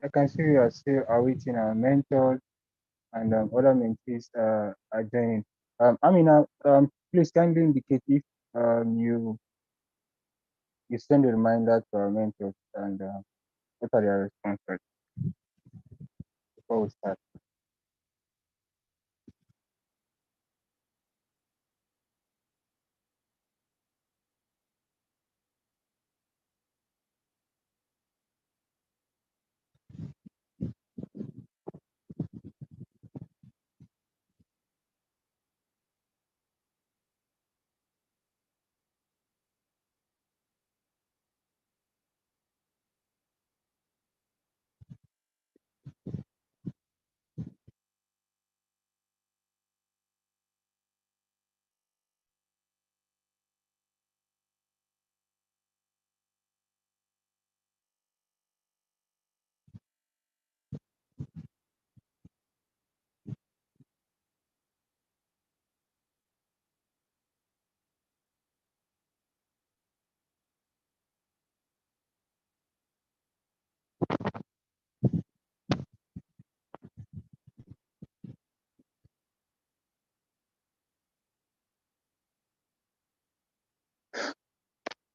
I can see we are still awaiting our mentors and other mentees are joining. Amina, please kindly indicate if you send a reminder to our mentors and what are their responses before we start.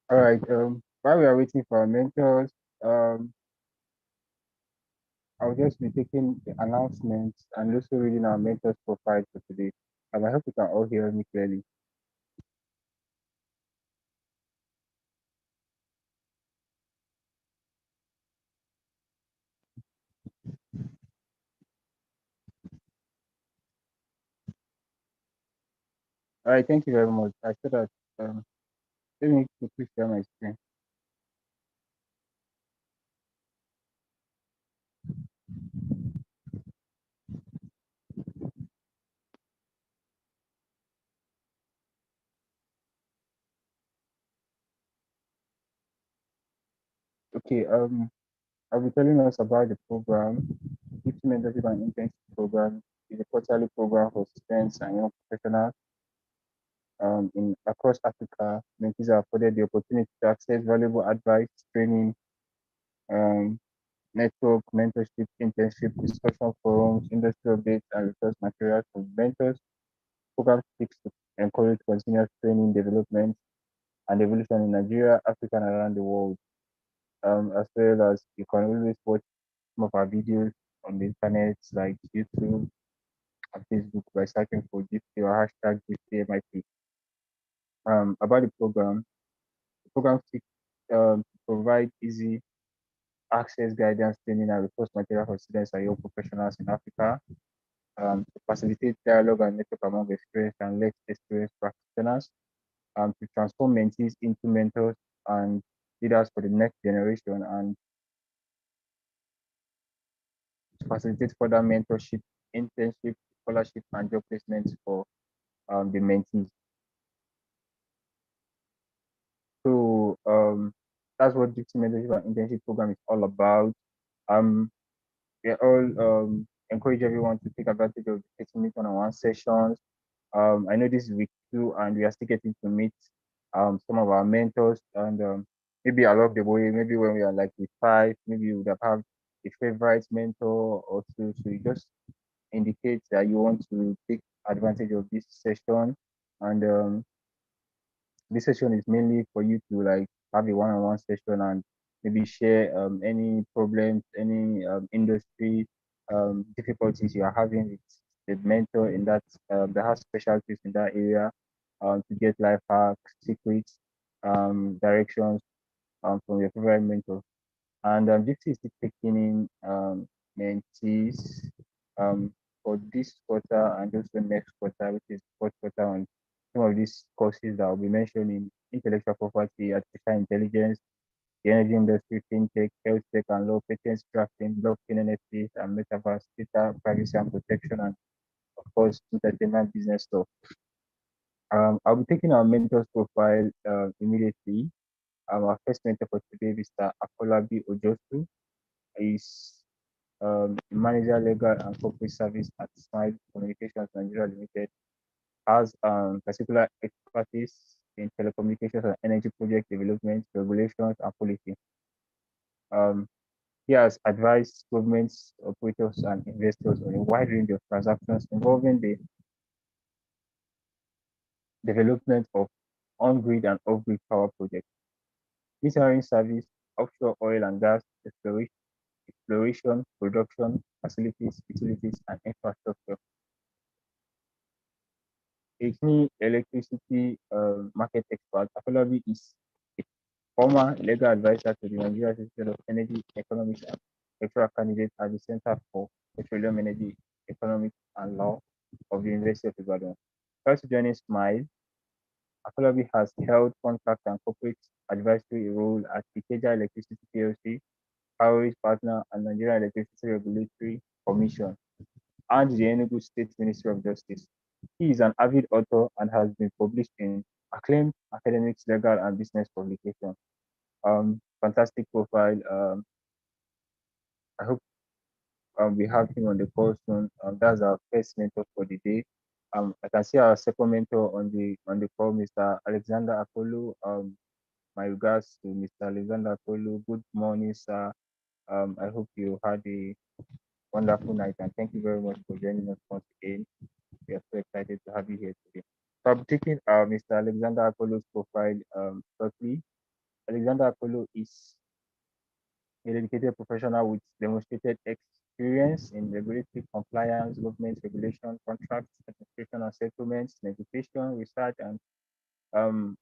All right. While we are waiting for our mentors, I'll just be taking the announcements and also reading our mentors profile for today. I hope you can all hear me clearly. All right. Thank you very much. I said that. Let me quickly share my screen. Okay. I'll be telling us about the program. JIIPCC Mentorship and Internship Program is a quarterly program for students and young professionals in across Africa. Mentees are afforded the opportunity to access valuable advice, training, um, network, mentorship, internship, discussion forums, industry updates, and resource materials from mentors. Program seeks to encourage continuous training, development, and evolution in Nigeria, Africa, and around the world. As well as you can always watch some of our videos on the internet like YouTube and Facebook by searching for GIIPCC or hashtag GIIPCC about the program seeks to provide easy access, guidance, training, and resource material for students and young professionals in Africa to facilitate dialogue and network among experienced and less experienced practitioners, to transform mentees into mentors and leaders for the next generation, and to facilitate further mentorship, internship, scholarship, and job placements for the mentees. So that's what Dixie Mentorship and Internship Program is all about. Um, we all encourage everyone to take advantage of the 30-minute one-on-one sessions. I know this is week 2, and we are still getting to meet some of our mentors. And maybe along the way, maybe when we are like week 5, maybe you would have a favorite mentor or two. So you just indicate that you want to take advantage of this session, and this session is mainly for you to like have a one-on-one session and maybe share any problems, any industry difficulties you are having with the mentor in that has specialties in that area, to get life hacks, secrets, directions from your favorite mentor. And this is taking in mentees for this quarter and also next quarter, which is fourth quarter, on some of these courses that I'll be mentioning: intellectual property, artificial intelligence, the energy industry, fintech, health tech and law, patents drafting, blockchain, NFTs, and metaverse, data privacy and protection, and of course, entertainment business stuff. I'll be taking our mentors profile immediately. Our first mentor for today, Mr. Akolabi Ojosu, is manager legal and corporate service at Smile Communications Nigeria Limited, has particular expertise in telecommunications and energy project development, regulations, and policy. Um, He has advised governments, operators, and investors on a wide range of transactions involving the development of on-grid and off-grid power projects, metering service, offshore oil and gas exploration, production, facilities, utilities, and infrastructure. A key electricity market expert, Afolabi is a former legal advisor to the Nigeria Institute of Energy Economics and lecturer candidate at the Center for Petroleum Energy Economics and Law of the University of Ibadan. Prior to joining SMILE, Afolabi has held contract and corporate advisory role at Ikeja Electricity PLC, Power's partner, and Nigeria Electricity Regulatory Commission, and the Enugu State Ministry of Justice. He is an avid author and has been published in acclaimed academics, legal, and business publications. Fantastic profile. I hope we have him on the call soon. That's our first mentor for the day. I can see our second mentor on the call, Mr. Alexander Akolu. My regards to Mr. Alexander Akolu. Good morning, sir. I hope you had a wonderful night, and thank you very much for joining us once again. We are so excited to have you here today. So I'm taking Mr. Alexander Akolo's profile shortly. Alexander Akolo is a dedicated professional with demonstrated experience in regulatory compliance, government regulation, contracts, administration and settlements, negotiation, research, and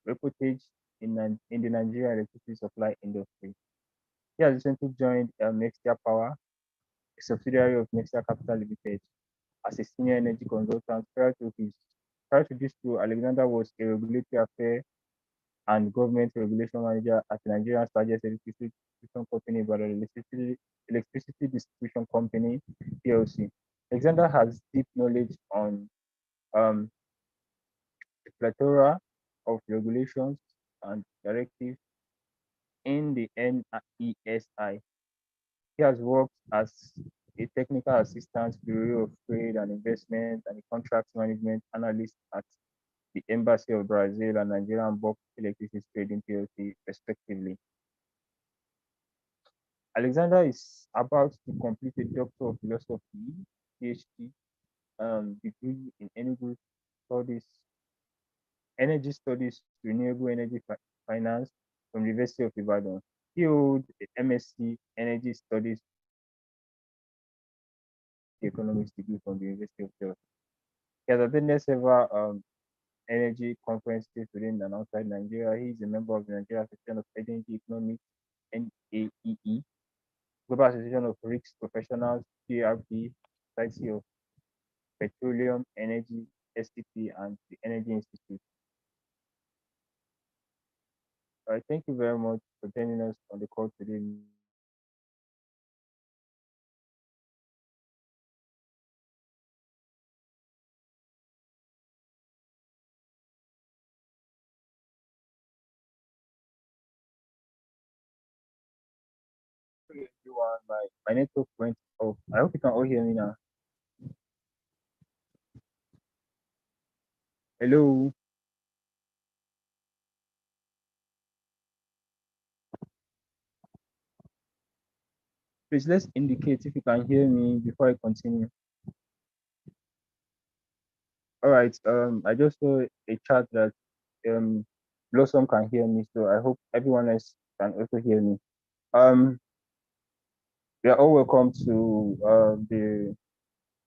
reportage in the Nigerian electricity supply industry. He has recently joined Nextia Power, a subsidiary of Nextia Capital Limited, as a senior energy consultant. Prior to this role, Alexander was a regulatory affairs and government regulation manager at the Nigeria's largest electricity distribution company, but electricity distribution company (PLC). Alexander has deep knowledge on um, a plethora of regulations and directives in the NESI. He has worked as a technical assistant, Bureau of Trade and Investment, and a contracts management analyst at the Embassy of Brazil and Nigerian Bulk Electricity Trading PLC, respectively. Alexander is about to complete a Doctor of Philosophy (PhD) degree in Studies, Energy Studies, Renewable Energy Finance from the University of Ibadan. He holds a MSc Energy Studies Economics degree from the University of Jos. He has attended several energy conferences within and outside Nigeria. He is a member of the Nigeria Section of Energy Economics (NAEE), Global Association of Risk Professionals (GRP), Society of Petroleum Energy (STP), and the Energy Institute. All right, thank you very much for joining us on the call today. Hey, everyone, my network went off. I hope you can all hear me now. Hello, please let's indicate if you can hear me before I continue. All right, I just saw a chat that Blossom can hear me, so I hope everyone else can also hear me. Um, we are all welcome to the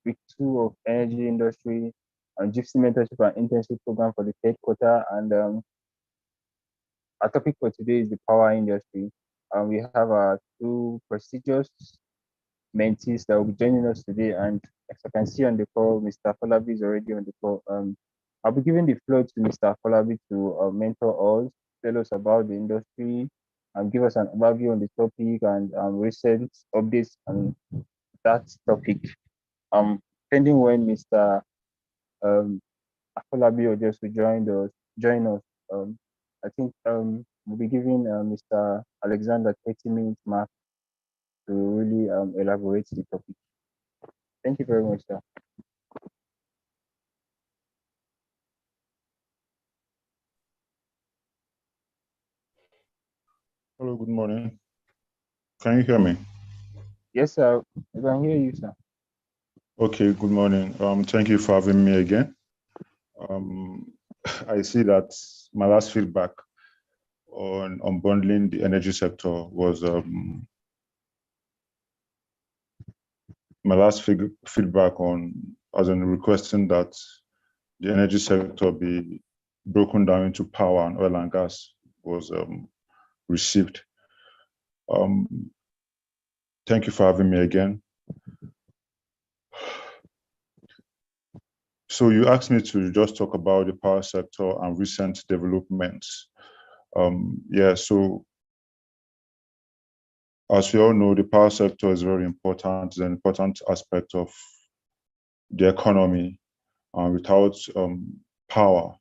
week 2 of energy industry and JIIPCC mentorship and internship program for the third quarter. And our topic for today is the power industry. We have our two prestigious mentees that will be joining us today. And as I can see on the call, Mr. Folabi is already on the call. I'll be giving the floor to Mr. Folabi to mentor us, tell us about the industry, and give us an overview on the topic and recent updates on that topic. Pending when Mr. Afolabi or just to join us. I think we'll be giving Mr. Alexander 30 minutes mark to really elaborate the topic. Thank you very much, sir. Hello, good morning. Can you hear me? Yes, sir. I can hear you, sir. Okay, good morning. Thank you for having me again. Um, I see that my last feedback on unbundling the energy sector was my last feedback on as in requesting that the energy sector be broken down into power and oil and gas was received. Um, Thank you for having me again. So you asked me to just talk about the power sector and recent developments. So as we all know, the power sector is very important. It's an important aspect of the economy. And without power,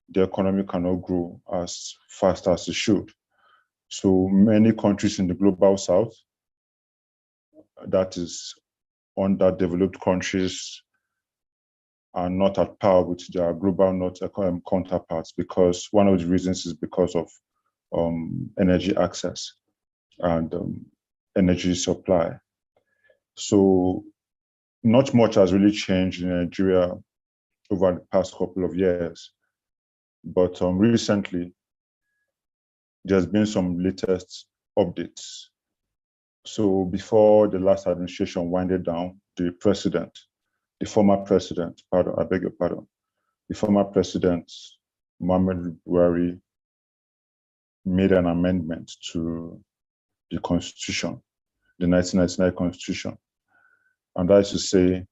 the economy cannot grow as fast as it should. So many countries in the global south, that is underdeveloped countries, are not at par with their global north counterparts, because one of the reasons is because of energy access and energy supply. So not much has really changed in Nigeria over the past couple of years, but recently there's been some latest updates. So before the last administration winded down, the former president, pardon, I beg your pardon, the former president, Muhammad Buhari, made an amendment to the constitution, the 1999 constitution. And that is to say,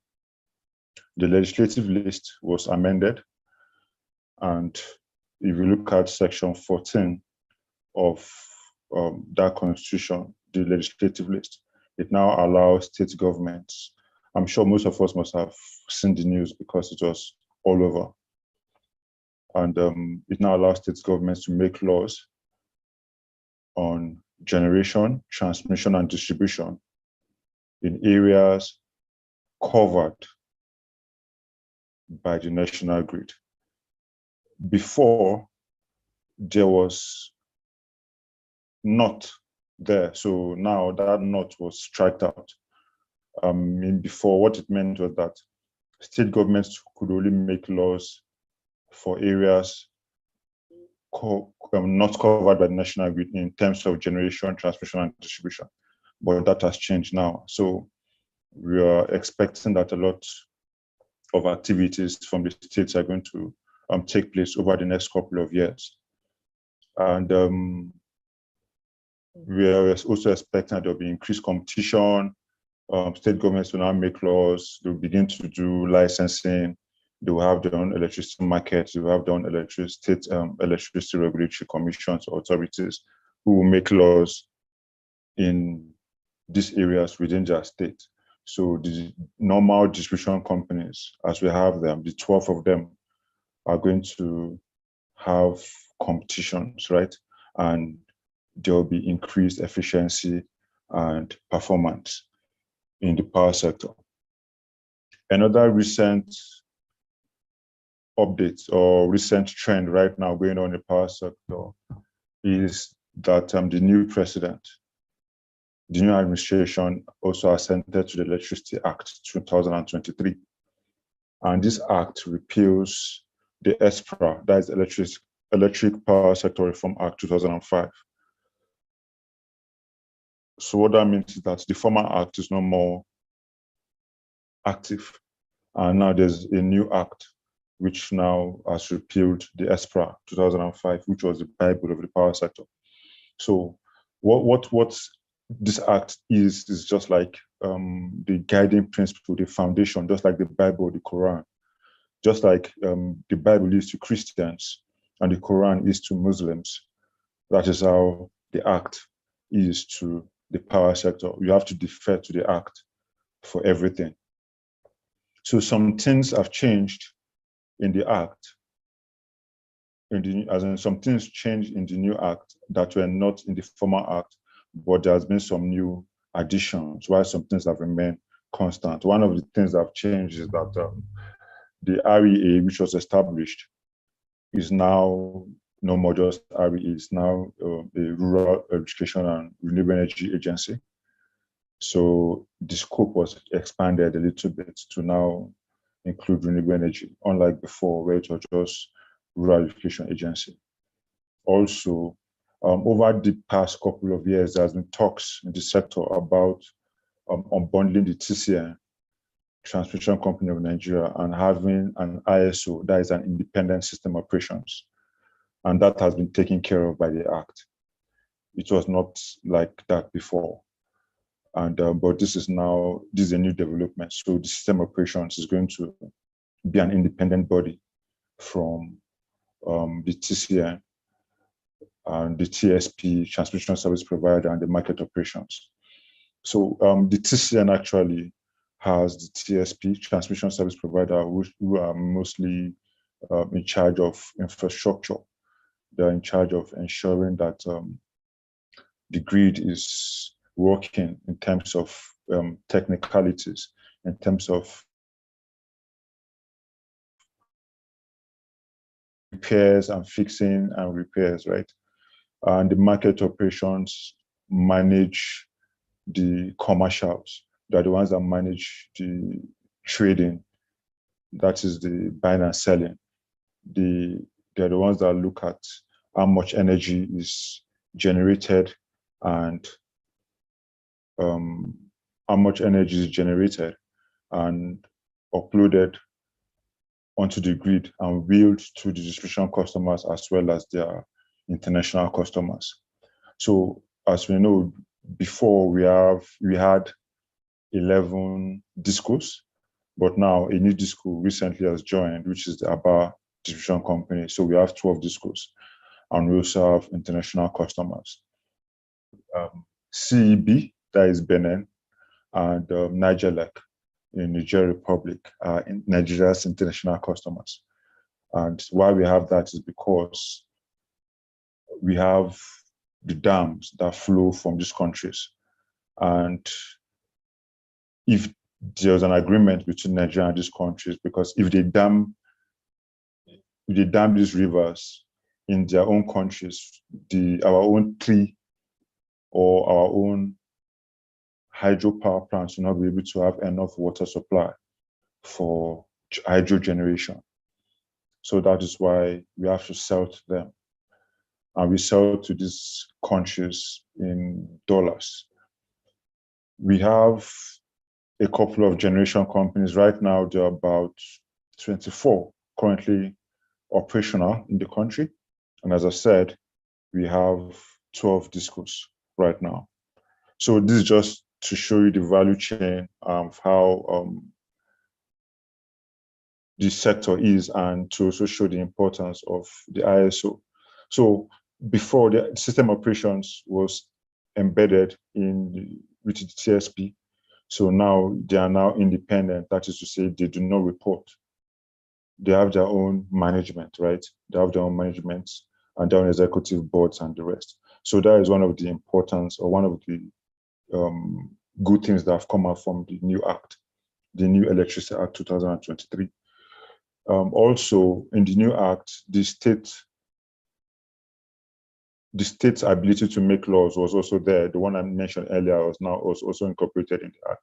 the legislative list was amended. And if you look at section 14 of that constitution, the legislative list, it now allows state governments. I'm sure most of us must have seen the news because it was all over. And it now allows state governments to make laws on generation, transmission, and distribution in areas covered by the national grid. Before, there was not there. So now that not was struck out. Before, what it meant was that state governments could only make laws for areas not covered by the national grid in terms of generation, transmission, and distribution. But that has changed now. So we are expecting that a lot of activities from the states are going to take place over the next couple of years. And we are also expecting that there will be increased competition. State governments will now make laws. They'll begin to do licensing. They will have their own electricity markets. They will have their own electricity regulatory commissions or authorities who will make laws in these areas within their state. So the normal distribution companies, as we have them, the 12 of them, are going to have competitions, right? And there will be increased efficiency and performance in the power sector. Another recent update or recent trend right now going on in the power sector is that the new president, the new administration also assented to the Electricity Act 2023. And this act repeals the ESPRA, that is Electric Power Sector Reform Act 2005. So what that means is that the former act is no more active. And now there's a new act which now has repealed the ESPRA 2005, which was the Bible of the power sector. So what this act is just like the guiding principle, the foundation, just like the Bible, the Quran. Just like the Bible is to Christians and the Quran is to Muslims, that is how the act is to the power sector. You have to defer to the act for everything. So some things have changed in the act, as in some things changed in the new act that were not in the former act, but there has been some new additions, while some things have remained constant. One of the things that have changed is that the REA, which was established, is now no more just REA, it's now a Rural Education and Renewable Energy Agency. So the scope was expanded a little bit to now include renewable energy, unlike before, where it was just Rural Electrification Agency. Also, over the past couple of years, there has been talks in the sector about unbundling the TCN, Transmission Company of Nigeria, and having an ISO, that is an independent system operations. And that has been taken care of by the Act. It was not like that before. And but this is a new development. So the system operations is going to be an independent body from the TCN and the TSP, Transmission Service Provider, and the market operations. So the TCN actually has the TSP, Transmission Service Provider, who are mostly in charge of infrastructure. They're in charge of ensuring that the grid is working in terms of technicalities, in terms of repairs and fixing and repairs, right? And the market operations manage the commercials. They're the ones that manage the trading, that is the buying and selling. They're the ones that look at how much energy is generated and how much energy is generated and uploaded onto the grid and billed to the distribution customers as well as their international customers. So as we know, before we had 11 discos, but now a new disco recently has joined, which is the Aba distribution company. So we have 12 discos, and we also have international customers. CEB, that is Benin, and Nigelec in Niger Republic are Nigeria's international customers. And why we have that is because we have the dams that flow from these countries. And if there's an agreement between Nigeria and these countries, because if they dam these rivers in their own countries, our own tree or our own hydropower plants will not be able to have enough water supply for hydro generation. So that is why we have to sell to them. And we sell to these countries in dollars. We have a couple of generation companies. Right now, there are about 24 currently operational in the country. And as I said, we have 12 discos right now. So this is just to show you the value chain of how this sector is, and to also show the importance of the ISO. So before, the system operations was embedded with the TSP. So now they are now independent. That is to say, they do not report. They have their own management, right? They have their own management and their own executive boards and the rest. So that is one of the importance, or one of the good things that have come out from the new Act, the new Electricity Act 2023. Also, in the new Act, the state's ability to make laws was also there. The one I mentioned earlier was also incorporated in the Act.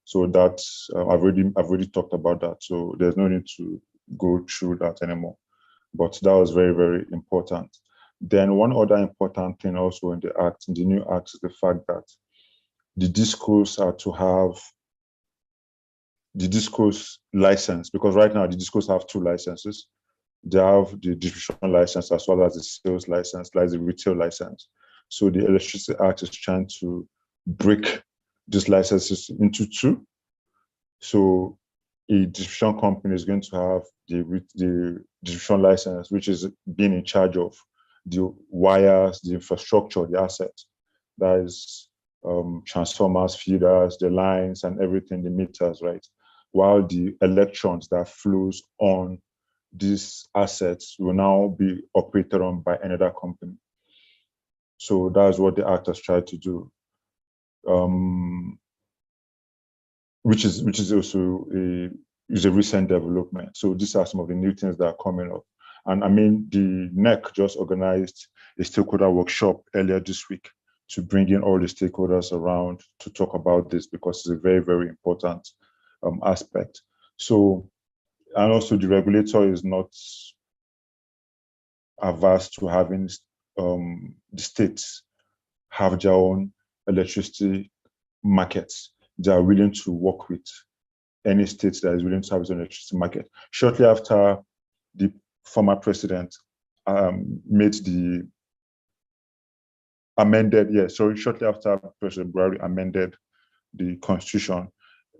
So that's I've already talked about that. So there's no need to go through that anymore. But that was very, very important. Then one other important thing also in the new Act, is the fact that the discos are to have the discos license, because right now the discos have 2 licenses. They have the distribution license as well as the sales license, like the retail license. So the Electricity Act is trying to break these licenses into 2. So a distribution company is going to have the distribution license, which is being in charge of the wires, the infrastructure, the assets. That is transformers, feeders, the lines, and everything, the meters, right? While the electrons that flows on these assets will now be operated on by another company. So that's what the Act has tried to do, which is also a recent development. So these are some of the new things that are coming up. And I mean, the NEC just organized a stakeholder workshop earlier this week to bring in all the stakeholders around to talk about this, because it's a very, very important aspect. So, and also the regulator is not averse to having the states have their own electricity markets. They are willing to work with any state that is willing to have its own electricity market. Shortly after the former president made the shortly after President Buhari amended the constitution,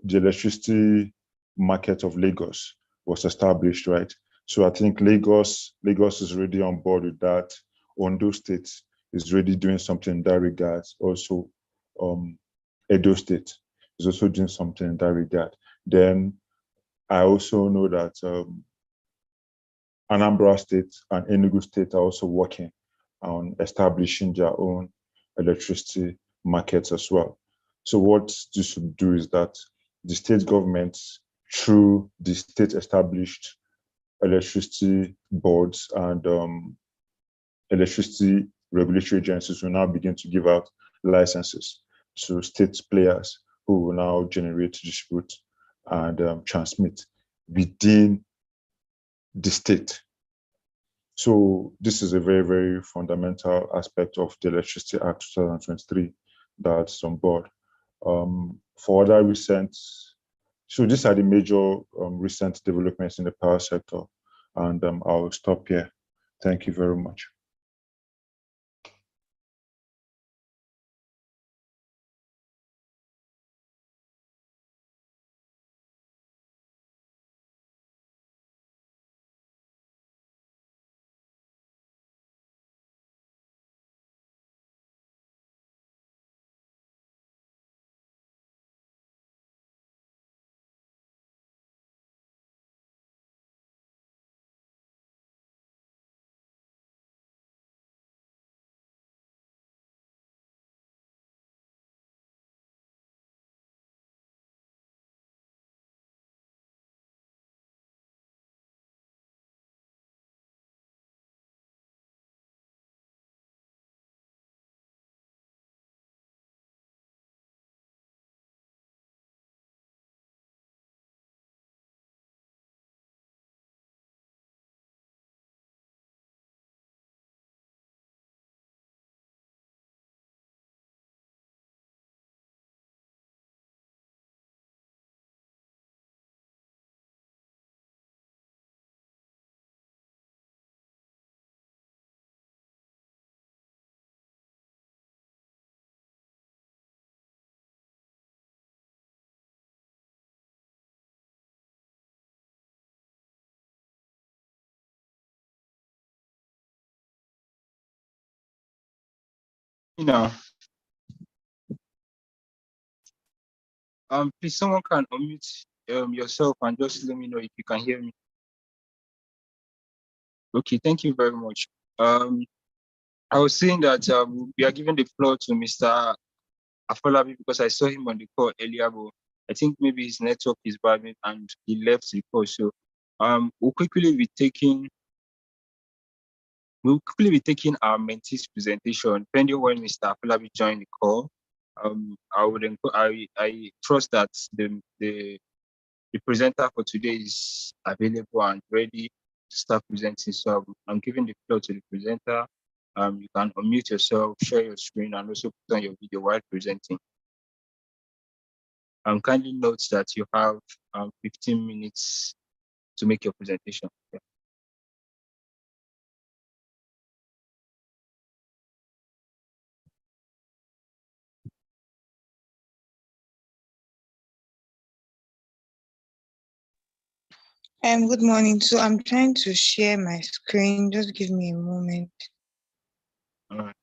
the electricity market of Lagos was established, right? So I think Lagos is already on board with that. Ondo State is already doing something in that regard. Also, Edo State is also doing something in that regard. Then I also know that Anambra State and Enugu State are also working on establishing their own electricity markets as well. So what this should do is that the state governments, through the state established electricity boards and electricity regulatory agencies, will now begin to give out licenses to state players who will now generate, distribute, and transmit within the state. So this is a very, very fundamental aspect of the Electricity Act 2023 that's on board. For other recent, so these are the major recent developments in the power sector, and I'll stop here. Thank you very much. You know, please someone can unmute yourself and just let me know if you can hear me. Okay, thank you very much. I was saying that we are giving the floor to Mr. Afolabi because I saw him on the call earlier, but I think maybe his network is bad and he left the call. So we'll quickly be taking our mentees presentation, depending on when Mr. Afolabi joined the call. I trust that the presenter for today is available and ready to start presenting. So I'm giving the floor to the presenter. You can unmute yourself, share your screen, and also put on your video while presenting. Kindly note that you have 15 minutes to make your presentation. Yeah. Good morning. So I'm trying to share my screen. Just give me a moment. All right.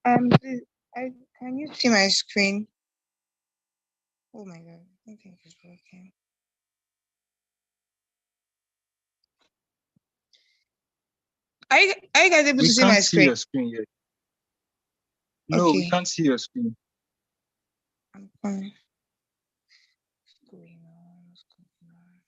Please, can you see my screen? Oh my God, I don't think it's working. Are you guys able to see my screen? We can't see your screen yet. No, Okay. we can't see your screen. I'm coming. What's going on? What's going on?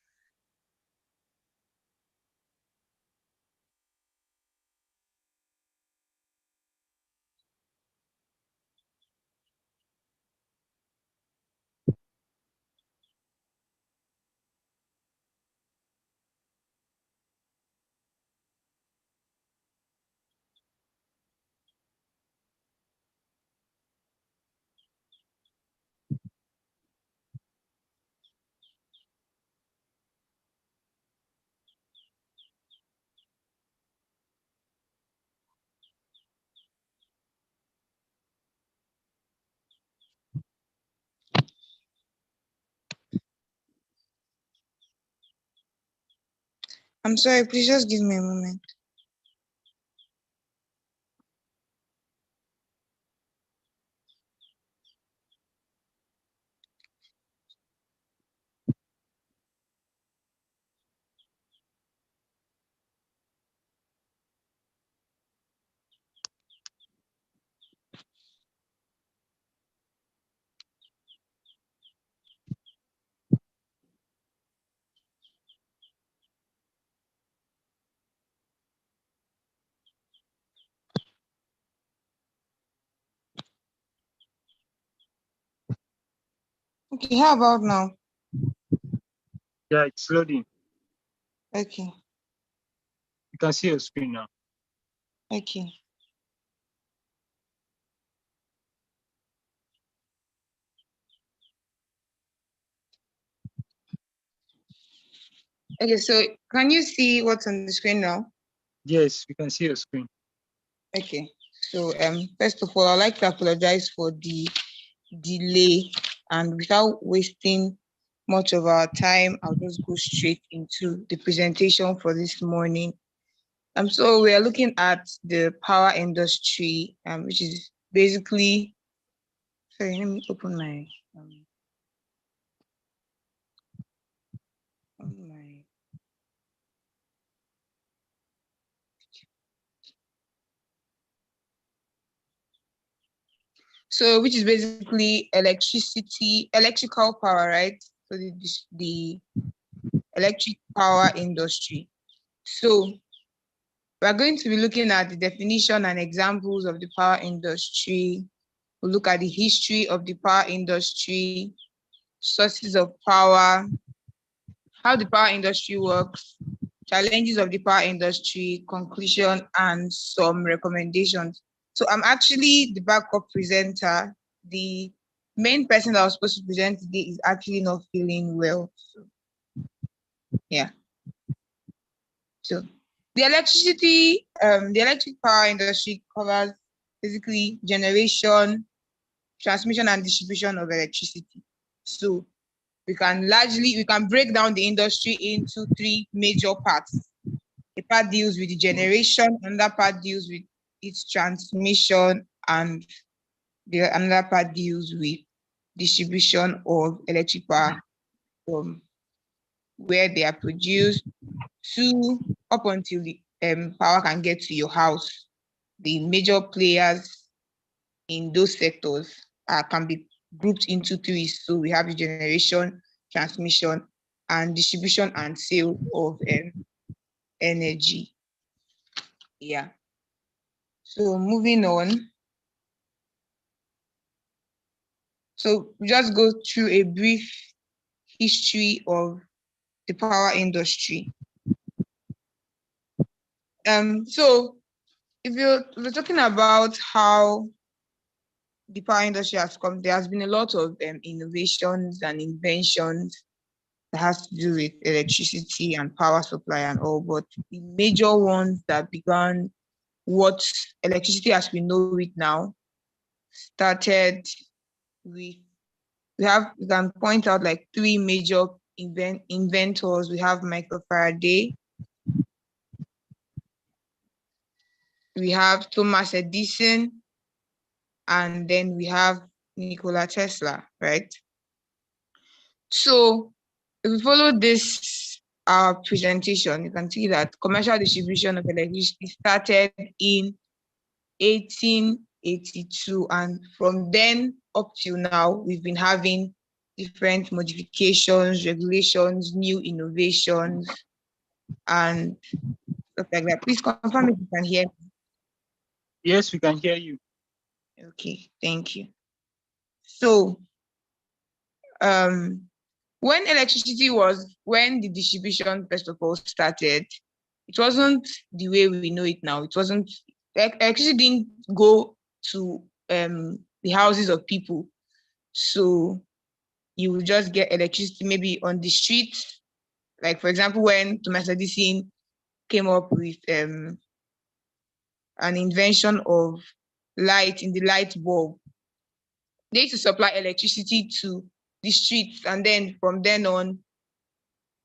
I'm sorry, please just give me a moment. Okay, how about now? Yeah, it's loading. Okay, You can see your screen now. okay. Okay, so can you see what's on the screen now? Yes, we can see your screen. Okay, so first of all, I'd like to apologize for the delay, and without wasting much of our time, I'll just go straight into the presentation for this morning. So we are looking at the power industry, which is basically, sorry, let me open my, my so which is basically electrical power, right? So the electric power industry. So we're going to be looking at the definition and examples of the power industry. We'll look at the history of the power industry, sources of power, how the power industry works, challenges of the power industry, conclusion, and some recommendations. So I'm actually the backup presenter. The main person that was supposed to present today is actually not feeling well. So yeah. So the electric power industry covers basically generation, transmission, and distribution of electricity. So we can break down the industry into three major parts. A part deals with the generation, another part deals with its transmission, and another part deals with distribution of electric power from where they are produced to up until the power can get to your house. The major players in those sectors can be grouped into three. So we have the generation, transmission, and distribution and sale of energy. Yeah. So moving on. So we just go through a brief history of the power industry. So if we're talking about how the power industry has come, there has been a lot of innovations and inventions that has to do with electricity and power supply and all, but the major ones that began what electricity as we know it now started with, we can point out like three major inventors. We have Michael Faraday, we have Thomas Edison, and then we have Nikola Tesla, right? So if we follow this presentation, you can see that commercial distribution of electricity started in 1882, and from then up till now, we've been having different modifications, regulations, new innovations, and stuff like that. Please confirm if you can hear me. Yes, we can hear you. Okay, thank you. So, when the distribution first of all started, it wasn't the way we know it now. It wasn't, electricity didn't go to the houses of people. So you will just get electricity maybe on the street. Like, for example, when Thomas Edison came up with an invention of light in the light bulb, they used to supply electricity to the streets, and then from then on,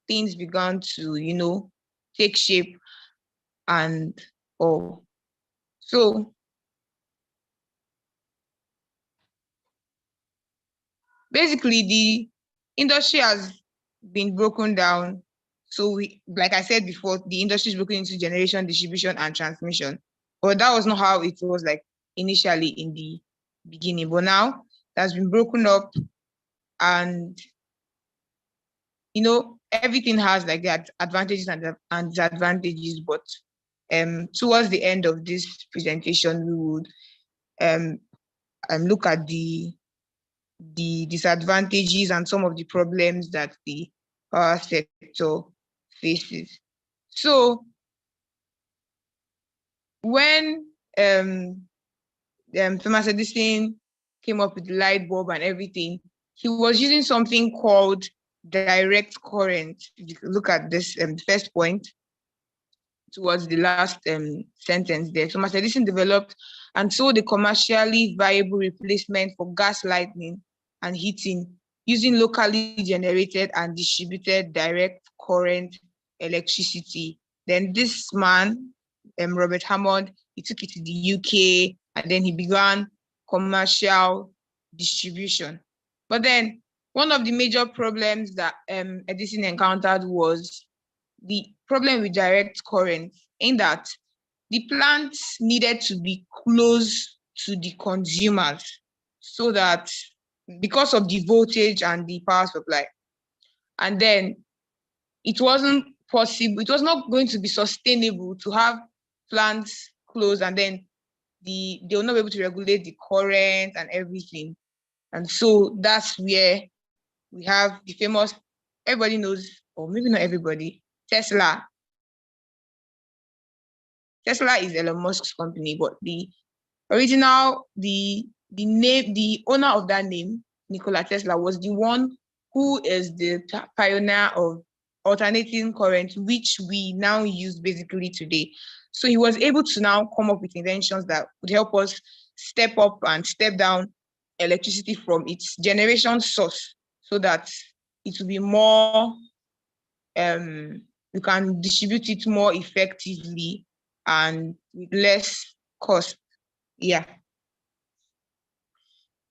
things began to, take shape and all. So basically, the industry has been broken down. So like I said before, the industry is broken into generation, distribution, and transmission. But that was not how it was like initially in the beginning. But now it has been broken up, and everything has like that advantages and disadvantages. But towards the end of this presentation, we would look at the disadvantages and some of the problems that the power sector faces. So when Thomas Edison came up with the light bulb and everything, he was using something called direct current. If you look at this first point towards the last sentence there. Thomas Edison developed and sold a commercially viable replacement for gas lighting and heating using locally generated and distributed direct current electricity. Then this man, Robert Hammond, he took it to the UK, and then he began commercial distribution. But then one of the major problems that Edison encountered was the problem with direct current, in that the plants needed to be close to the consumers, so that because of the voltage and the power supply, and then it wasn't possible, it was not going to be sustainable to have plants close, and then they will not be able to regulate the current and everything. And so that's where we have the famous, everybody knows, or maybe not everybody, Tesla. Tesla is Elon Musk's company, but the original, the owner of that name, Nikola Tesla, was the one who is the pioneer of alternating current, which we now use basically today. So he was able to now come up with inventions that would help us step up and step down electricity from its generation source, so that it will be more, we can distribute it more effectively and with less cost. Yeah.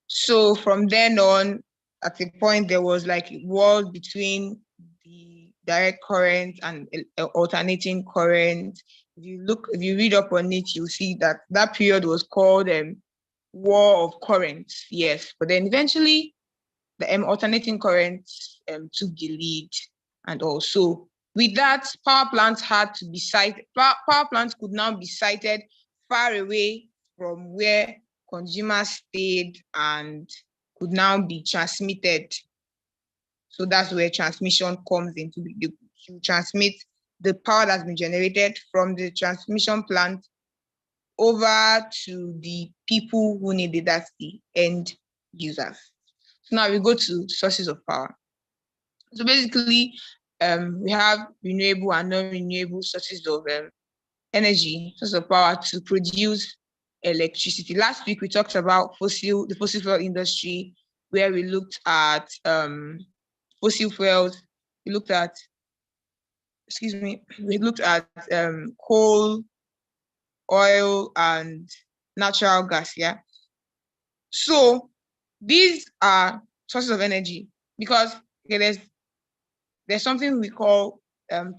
So from then on, at a point, there was like a war between the direct current and alternating current. If you read up on it, you'll see that that period was called war of currents. Yes, but then eventually the alternating current took the lead, and also with that, power plants had to be sited. Power plants could now be sited far away from where consumers stayed and could now be transmitted. So that's where transmission comes into to transmit the power that's been generated from the transmission plant over to the people who need it, that's the end users. So now we go to sources of power. So basically, we have renewable and non-renewable sources of energy, sources of power to produce electricity. Last week, we talked about the fossil fuel industry, where we looked at fossil fuels. We looked at coal, oil, and natural gas, yeah? So these are sources of energy because there's something we call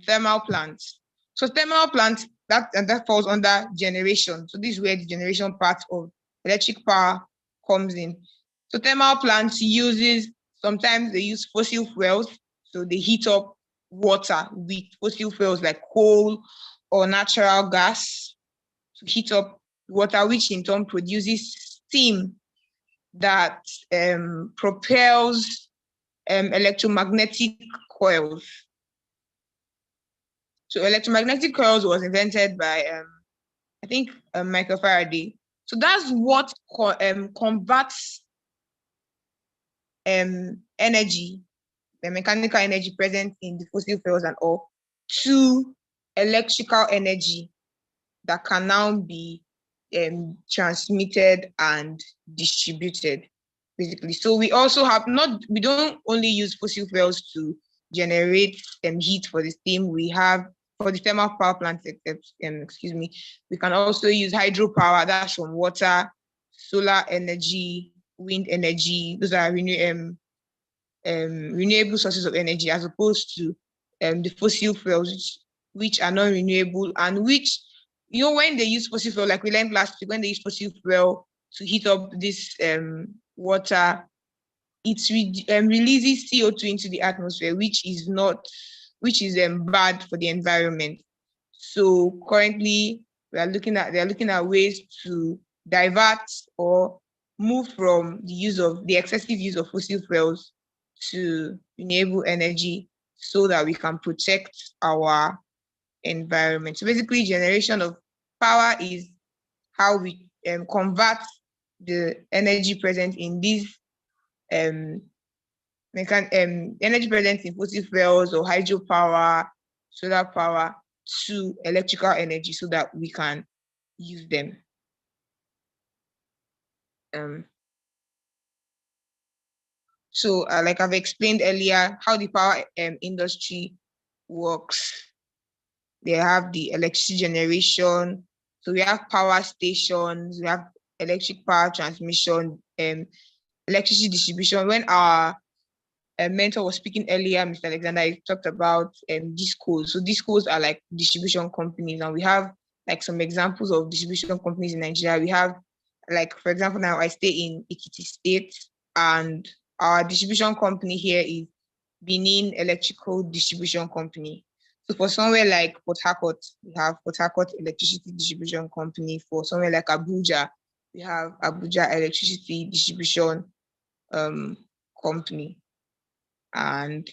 thermal plants. So thermal plants, that falls under generation. So this is where the generation part of electric power comes in. So thermal plants sometimes they use fossil fuels. So they heat up water with fossil fuels like coal or natural gas to heat up water, which in turn produces steam that propels electromagnetic coils. So electromagnetic coils was invented by, I think, Michael Faraday. So that's what converts energy, the mechanical energy present in the fossil fuels and all, to electrical energy that can now be transmitted and distributed, basically. So we also we don't only use fossil fuels to generate heat for the steam. We have, for the thermal power plants, we can also use hydropower, that's from water, solar energy, wind energy. Those are renewable sources of energy, as opposed to the fossil fuels, which are non-renewable, and which, when they use fossil fuel, like we learned last week, when they use fossil fuel to heat up this water, it releases CO2 into the atmosphere, which is bad for the environment. So currently, they're looking at ways to divert or move from the excessive use of fossil fuels to renewable energy, so that we can protect our environment. So basically, generation of power is how we convert the energy present in these energy present in fossil fuels or hydropower, solar power, to electrical energy, so that we can use them. So like I've explained earlier, how the power industry works. They have the electricity generation. So we have power stations, we have electric power transmission, electricity distribution. When our mentor was speaking earlier, Mr. Alexander, he talked about discos. So discos are like distribution companies, and we have like some examples of distribution companies in Nigeria. We have, like, for example, now I stay in Ekiti State, and our distribution company here is Benin Electrical Distribution Company. So for somewhere like Port Harcourt, we have Port Harcourt Electricity Distribution Company. For somewhere like Abuja, we have Abuja Electricity Distribution Company. And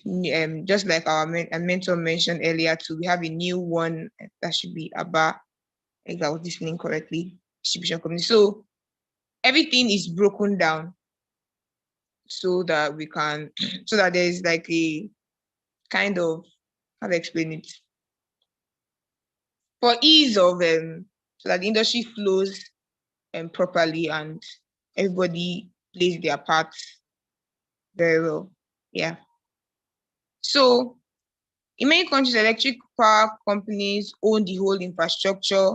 just like our mentor mentioned earlier too, we have a new one that should be Aba, if I was listening correctly, distribution company. So everything is broken down so that we can, so that there's like a kind of, how to explain it, for ease of so that the industry flows properly and everybody plays their part very well. Yeah. So in many countries, electric power companies own the whole infrastructure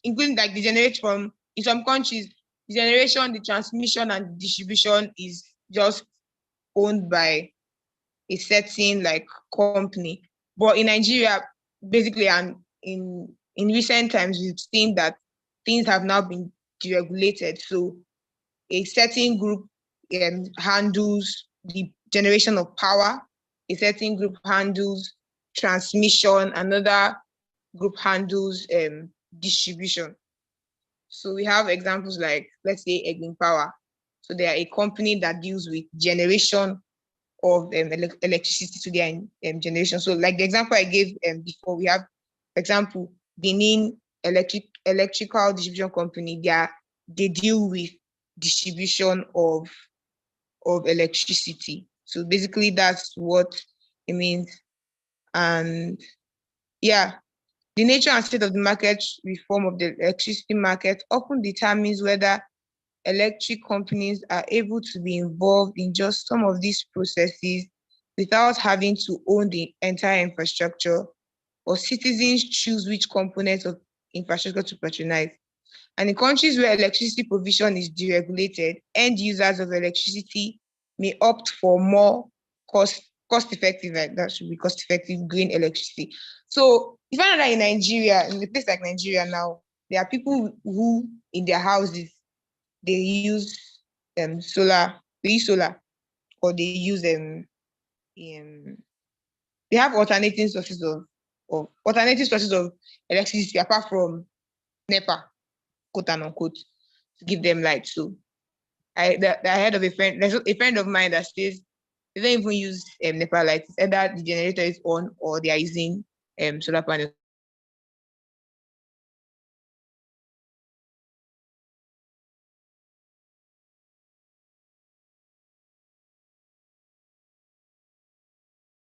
including like the generate from, in some countries, the generation, the transmission, and the distribution is just owned by a certain like company. But in Nigeria, basically, and in recent times, we've seen that things have now been deregulated. So a certain group handles the generation of power, a certain group handles transmission, another group handles distribution. So we have examples like, let's say, Egbin Power. So they are a company that deals with generation of electricity to their generation. So like the example I gave before, we have, for example, Benin Electrical Distribution Company. They deal with distribution of electricity. So basically that's what it means. And yeah, the nature and state of the market reform of the electricity market often determines whether electric companies are able to be involved in just some of these processes without having to own the entire infrastructure, or citizens choose which components of infrastructure to patronize. And in countries where electricity provision is deregulated, end users of electricity may opt for more cost-effective, like that should be cost-effective green electricity. So you find out that in Nigeria, in a place like Nigeria now, there are people who in their houses they use solar, or they use they have alternating sources of electricity apart from NEPA, quote and unquote, to give them light. So I heard of a friend, there's a friend of mine that says they don't even use NEPA lights. It's either the generator is on or they are using solar panels.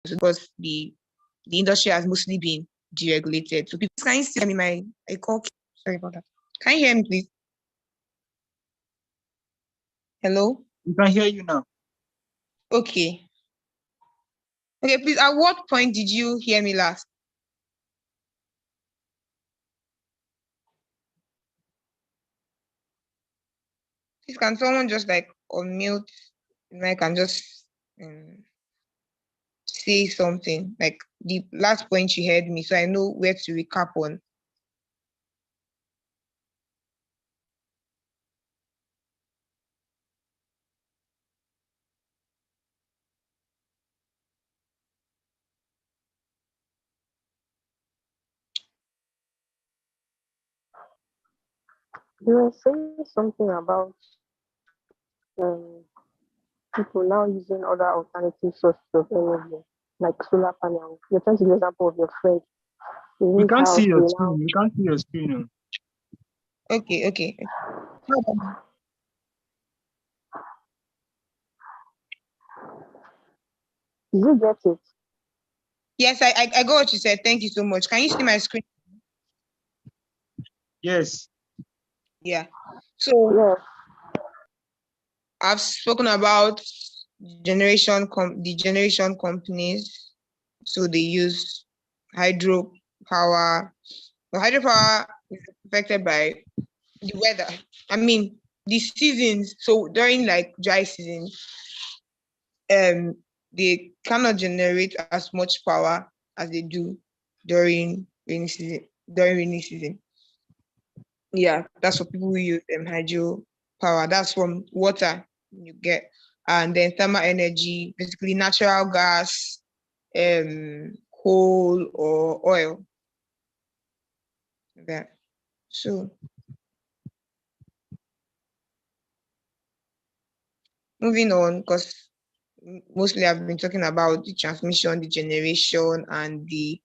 Because the industry has mostly been deregulated. So people, can you see me? I call. Sorry about that. Can you hear me, please? Hello? We can hear you now. Okay. Okay, please, at what point did you hear me last? Please, can someone just like unmute the mic and just say something? Like the last point you heard me, so I know where to recap on. You were saying something about um, people now using other alternative sources of energy, like solar panels. You're trying to give an example of your friend. We In his can't house, see your they screen. now. We can't see your screen. Okay. Did you get it? Yes, I got what you said. Thank you so much. Can you see my screen? Yes. Yeah. So Yes. I've spoken about the generation companies. So they use hydropower. The hydropower is affected by the weather. I mean, the seasons. So during like dry season, they cannot generate as much power as they do during rainy season. Yeah, that's what people who use hydro power. That's from water you get. And then thermal energy, basically natural gas, coal or oil. That. So moving on, because mostly I've been talking about the transmission, the generation, and the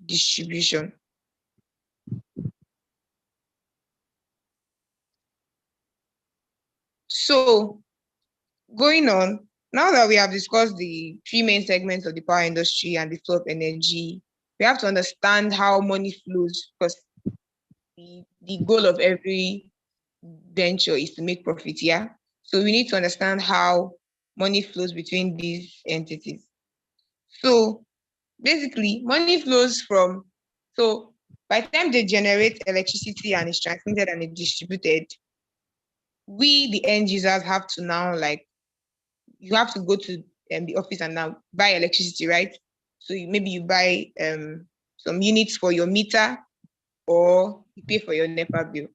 distribution. So going on, now that we have discussed the three main segments of the power industry and the flow of energy, we have to understand how money flows, because the goal of every venture is to make profit, yeah? So we need to understand how money flows between these entities. So basically, money flows so by the time they generate electricity and it's transmitted and it's distributed, we, the end users, have to now you have to go to the office and now buy electricity, right? So maybe you buy some units for your meter or you pay for your NEPA bill.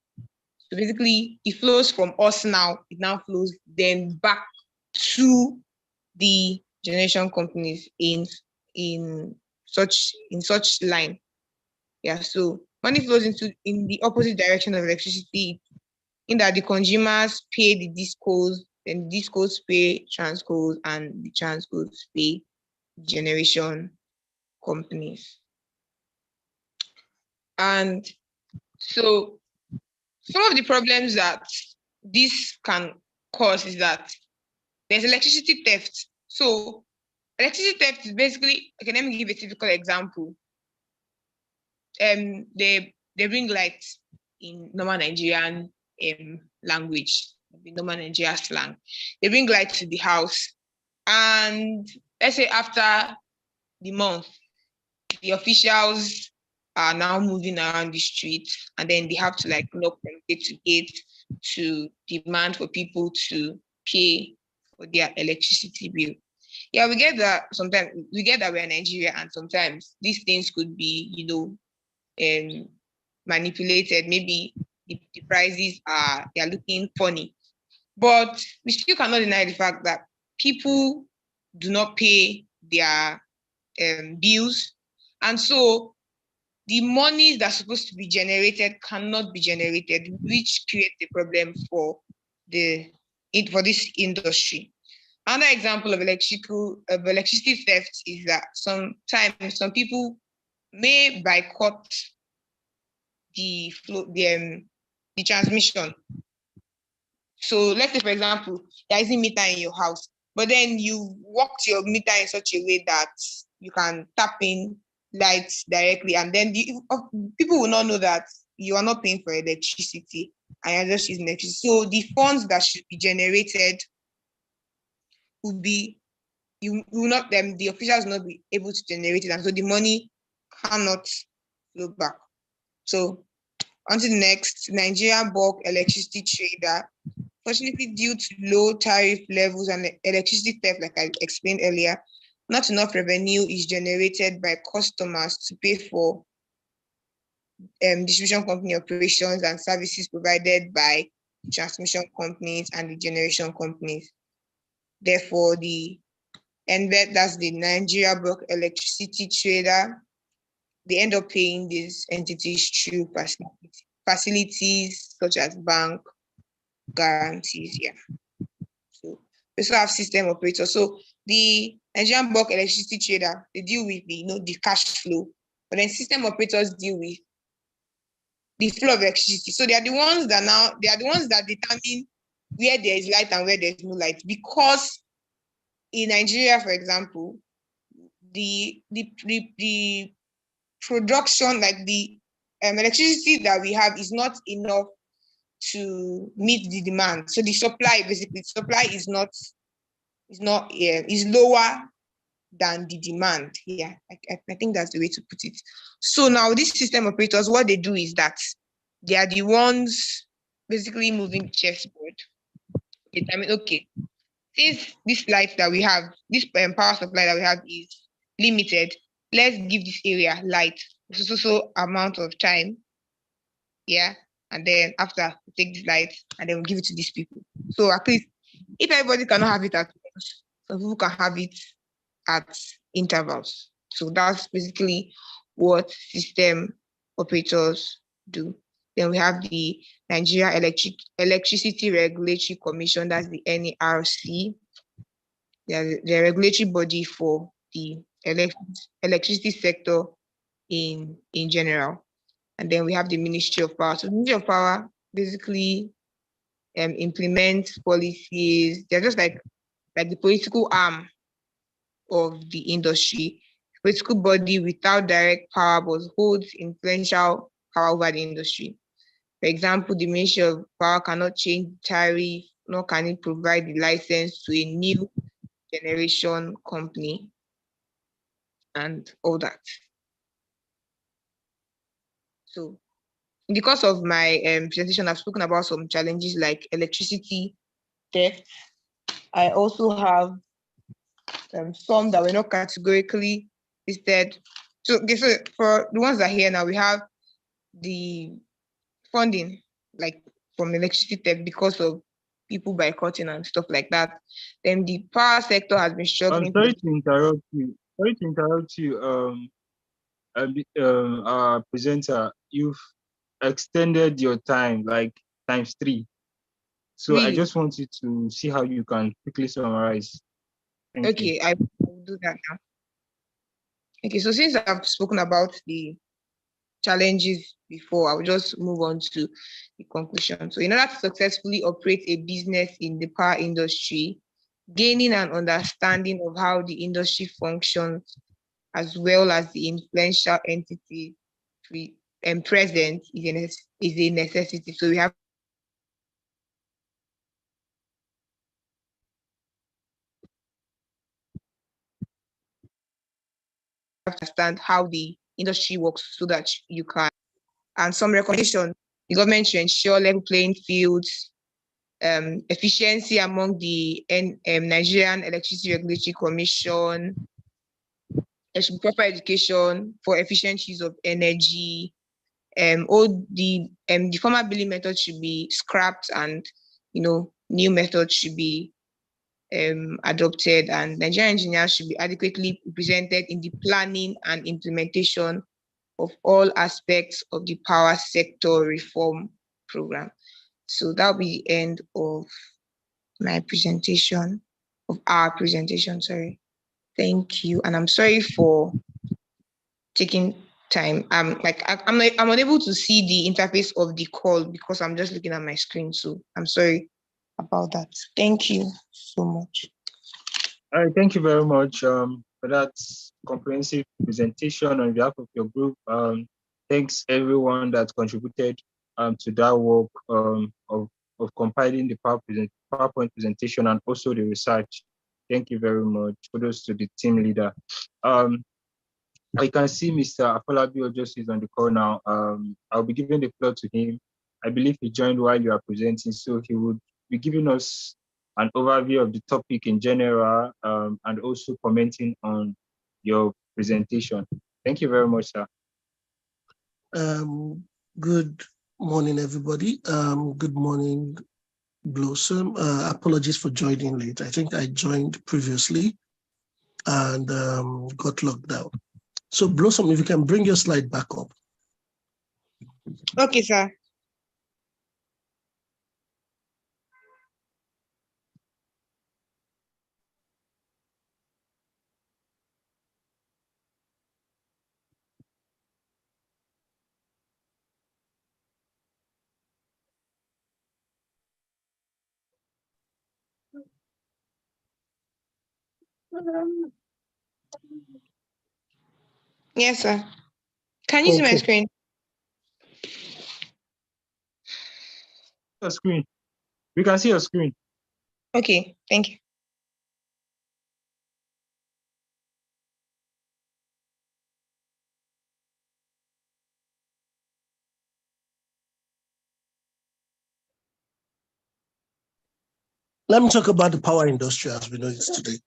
So basically, it flows from us now. It now flows then back to the generation companies in such line. Yeah. So money flows in the opposite direction of electricity, in that the consumers pay the discos, and the discos pay transcos, and the transcos pay generation companies. And so some of the problems that this can cause is that there's electricity theft. So electricity theft is basically, okay, let me give a typical example. They bring lights in normal Nigerian language, normal Nigerian slang. They bring light to the house, and let's say after the month, the officials are now moving around the streets, and then they have to like knock from gate to gate to demand for people to pay for their electricity bill. Yeah, we get that sometimes. We get that we're in Nigeria, and sometimes these things could be, manipulated. Maybe the prices they're looking funny, but we still cannot deny the fact that people do not pay their bills, and so the monies that's supposed to be generated cannot be generated, which creates a problem for this industry. Another example of electricity theft is that sometimes some people may boycott the flow, the transmission. So let's say, for example, there is a meter in your house, but then you worked your meter in such a way that you can tap in lights directly, and then people will not know that you are not paying for electricity and you're just using electricity. So the funds that should be generated will be, you will not, the officials will not be able to generate it, and so the money cannot flow back. So on to the next, Nigerian bulk electricity trader. Fortunately, due to low tariff levels and electricity theft, like I explained earlier, not enough revenue is generated by customers to pay for distribution company operations and services provided by transmission companies and the generation companies. Therefore, that's the Nigeria bulk electricity trader. They end up paying these entities through facilities such as bank guarantees. Yeah. So we also have system operators. So the Nigerian bulk electricity trader, they deal with the cash flow, but then system operators deal with the flow of electricity. So they are the ones that determine where there is light and where there is no light. Because in Nigeria, for example, the production, like the electricity that we have, is not enough to meet the demand. So the supply is lower than the demand. Yeah, I think that's the way to put it. So now these system operators, what they do is that they are the ones basically moving the chessboard. I mean, okay, since this light that we have, this power supply that we have is limited, let's give this area light so amount of time. Yeah, and then after we take this light and then we give it to these people. So at least if everybody cannot have it at once, some people can have it at intervals. So that's basically what system operators do. Then we have the Nigeria Electricity Regulatory Commission, that's the NERC. They're the regulatory body for the electricity sector in general. And then we have the Ministry of Power. So the Ministry of Power basically implements policies. They're just like the political arm of the industry, political body without direct power, but holds influential power over the industry. For example, the Ministry of Power cannot change tariff, nor can it provide the license to a new generation company and all that. So in the course of my presentation, I've spoken about some challenges like electricity theft. I also have some that were not categorically listed. So, okay, so for the ones that are here now, we have the funding, like from electricity theft because of people boycotting and stuff like that. Then the power sector has been struggling. Sorry to interrupt you. Our presenter, you've extended your time like times 3. So I Really? just want you to see how you can quickly summarize. Thank you. Okay, I will do that now. Okay, so since I've spoken about the challenges before, I will just move on to the conclusion. So in order to successfully operate a business in the power industry, gaining an understanding of how the industry functions, as well as the influential entity present is a necessity. So we have to understand how the industry works so that you can, and some recommendations, the government should ensure level playing fields, efficiency among the Nigerian Electricity Regulatory Commission, there should be proper education for efficient use of energy. All the former billing methods should be scrapped, and new methods should be adopted, and Nigerian engineers should be adequately represented in the planning and implementation of all aspects of the power sector reform program. So that'll be the end of my presentation, of our presentation, sorry. Thank you. And I'm sorry for taking time. I'm unable to see the interface of the call because I'm just looking at my screen. So I'm sorry about that. Thank you so much. All right, thank you very much for that comprehensive presentation on behalf of your group. Thanks everyone that contributed to that work of compiling the PowerPoint presentation and also the research. Thank you very much. Kudos to the team leader. I can see Mr. Afolabi Ojosi is on the call now. I'll be giving the floor to him. I believe he joined while you are presenting, so he would be giving us an overview of the topic in general and also commenting on your presentation. Thank you very much, sir. Good morning, everybody. Good morning, Blossom. Apologies for joining late. I think I joined previously and got locked out. So Blossom, if you can bring your slide back up. Okay, sir. Yes, sir. Can you see my screen? Your screen. We can see your screen. Okay, thank you. Let me talk about the power industry as we know it today.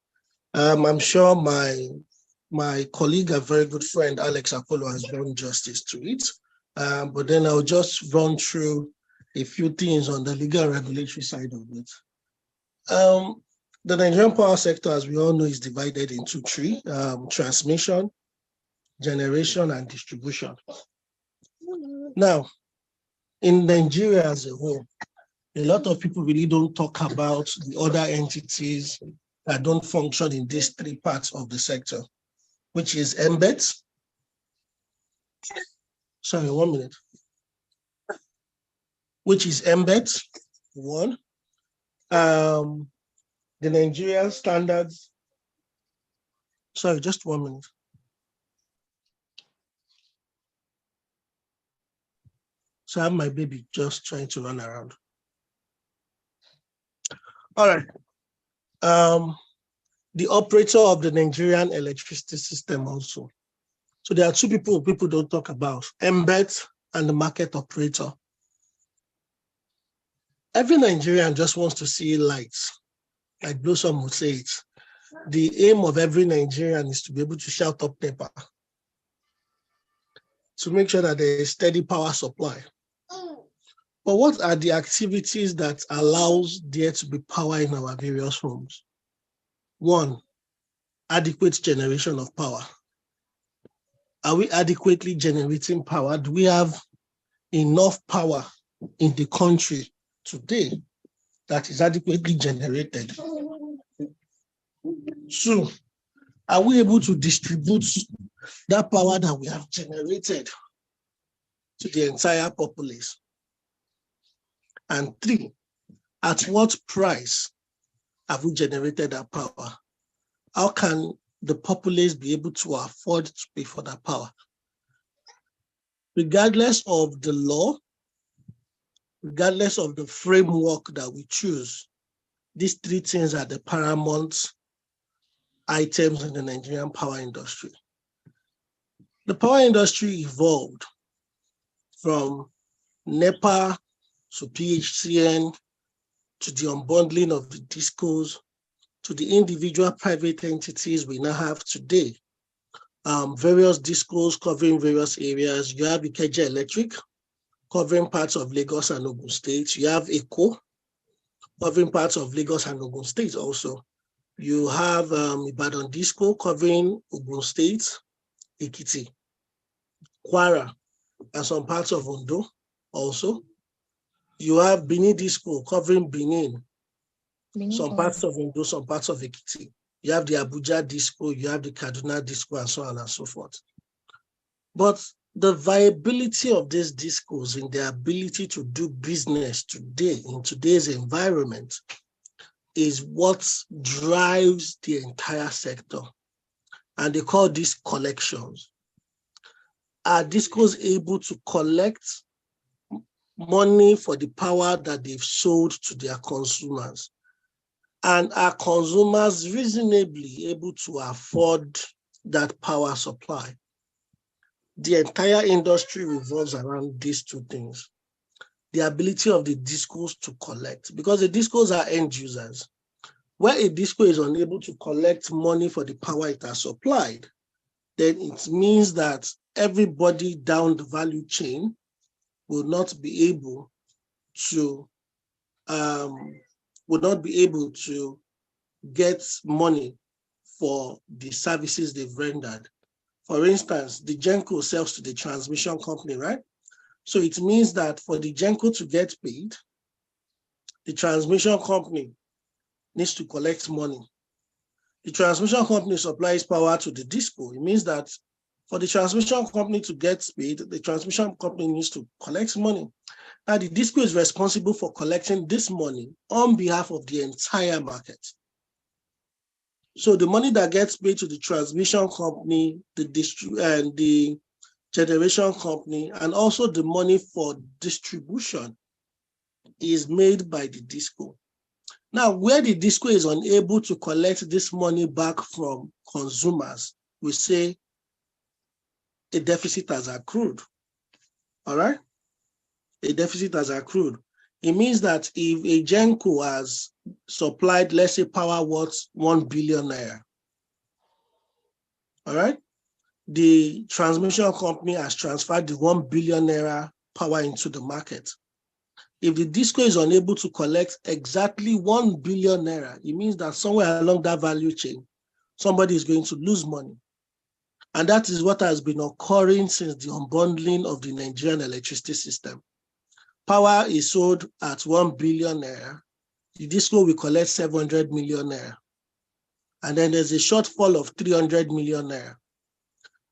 I'm sure my colleague, a very good friend, Alex Apollo, has done justice to it. But then I'll just run through a few things on the legal and regulatory side of it. The Nigerian power sector, as we all know, is divided into three: transmission, generation, and distribution. Now, in Nigeria as a whole, a lot of people really don't talk about the other entities that don't function in these three parts of the sector, which is embeds. Sorry, 1 minute. Which is embeds, one. The Nigerian standards. Sorry, just 1 minute. So I have my baby just trying to run around. All right. The operator of the Nigerian electricity system also. So there are two people don't talk about, embed and the market operator. Every Nigerian just wants to see lights, like Blossom would say it. The aim of every Nigerian is to be able to shout up NEPA, to make sure that there is steady power supply. But what are the activities that allows there to be power in our various homes? One, adequate generation of power. Are we adequately generating power? Do we have enough power in the country today that is adequately generated? Two, are we able to distribute that power that we have generated to the entire populace? And three, at what price have we generated that power? How can the populace be able to afford to pay for that power? Regardless of the law, regardless of the framework that we choose, these three things are the paramount items in the Nigerian power industry. The power industry evolved from NEPA to PHCN to the unbundling of the discos to the individual private entities we now have today. Various discos covering various areas. You have Ikeja Electric covering parts of Lagos and Ogun State. You have ECO covering parts of Lagos and Ogun State also. You have Ibadan Disco covering Ogun State, Ekiti, Kwara, and some parts of Ondo also. You have Benin Disco covering Benin, some parts of Ondo, some parts of Ekiti. You have the Abuja Disco, you have the Kaduna Disco, and so on and so forth. But the viability of these discos in their ability to do business today, in today's environment, is what drives the entire sector. And they call these collections. Are discos able to collect money for the power that they've sold to their consumers? And are consumers reasonably able to afford that power supply? The entire industry revolves around these two things. The ability of the discos to collect, because the discos are end users. Where a disco is unable to collect money for the power it has supplied, then it means that everybody down the value chain will not be able to get money for the services they've rendered. For instance, the GENCO sells to the transmission company, right? So it means that for the GENCO to get paid, the transmission company needs to collect money. The transmission company supplies power to the disco. It means that for the transmission company to get paid, the transmission company needs to collect money. Now, the disco is responsible for collecting this money on behalf of the entire market. So the money that gets paid to the transmission company, the generation company, and also the money for distribution is made by the disco. Now, where the disco is unable to collect this money back from consumers, we say a deficit has accrued. All right? A deficit has accrued. It means that if a GENCO has supplied, let's say, power worth 1 billion naira, all right, the transmission company has transferred the 1 billion naira power into the market. If the disco is unable to collect exactly 1 billion naira, it means that somewhere along that value chain, somebody is going to lose money. And that is what has been occurring since the unbundling of the Nigerian electricity system. Power is sold at 1 billion naira. The disco will collect 700 million naira. And then there's a shortfall of 300 million naira.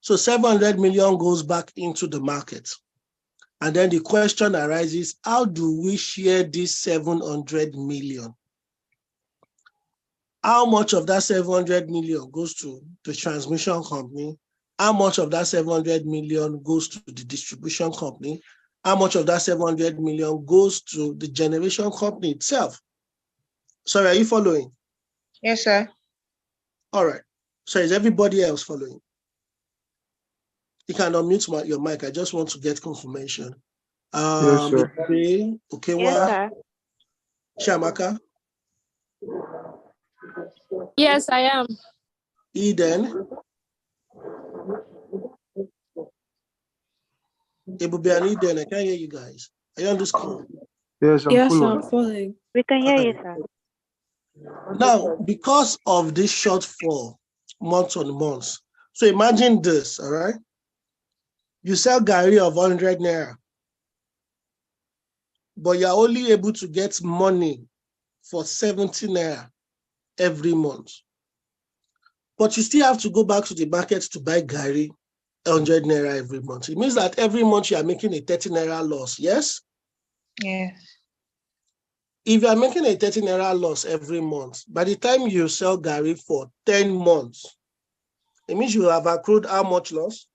So 700 million goes back into the market. And then the question arises, how do we share this 700 million? How much of that 700 million goes to the transmission company? How much of that 700 million goes to the distribution company? How much of that 700 million goes to the generation company itself? Sorry, are you following? Yes, sir. All right. So is everybody else following? You can unmute your mic. I just want to get confirmation. Yes, sir. Okay, Yes, sir. Shamaka, Yes, I am. Eden, Ebube and Eden, I can't hear you guys. Are you on this call? Yes, I'm Yes, following. I'm following. We can hear you, sir. Now, because of this shortfall, month on month, so imagine this, all right? You sell Gary of 100 naira, but you're only able to get money for 70 naira every month. But you still have to go back to the market to buy Gary 100 naira every month. It means that every month you are making a 30 naira loss, yes? Yes. If you are making a 30 naira loss every month, by the time you sell Gary for 10 months, it means you have accrued how much loss?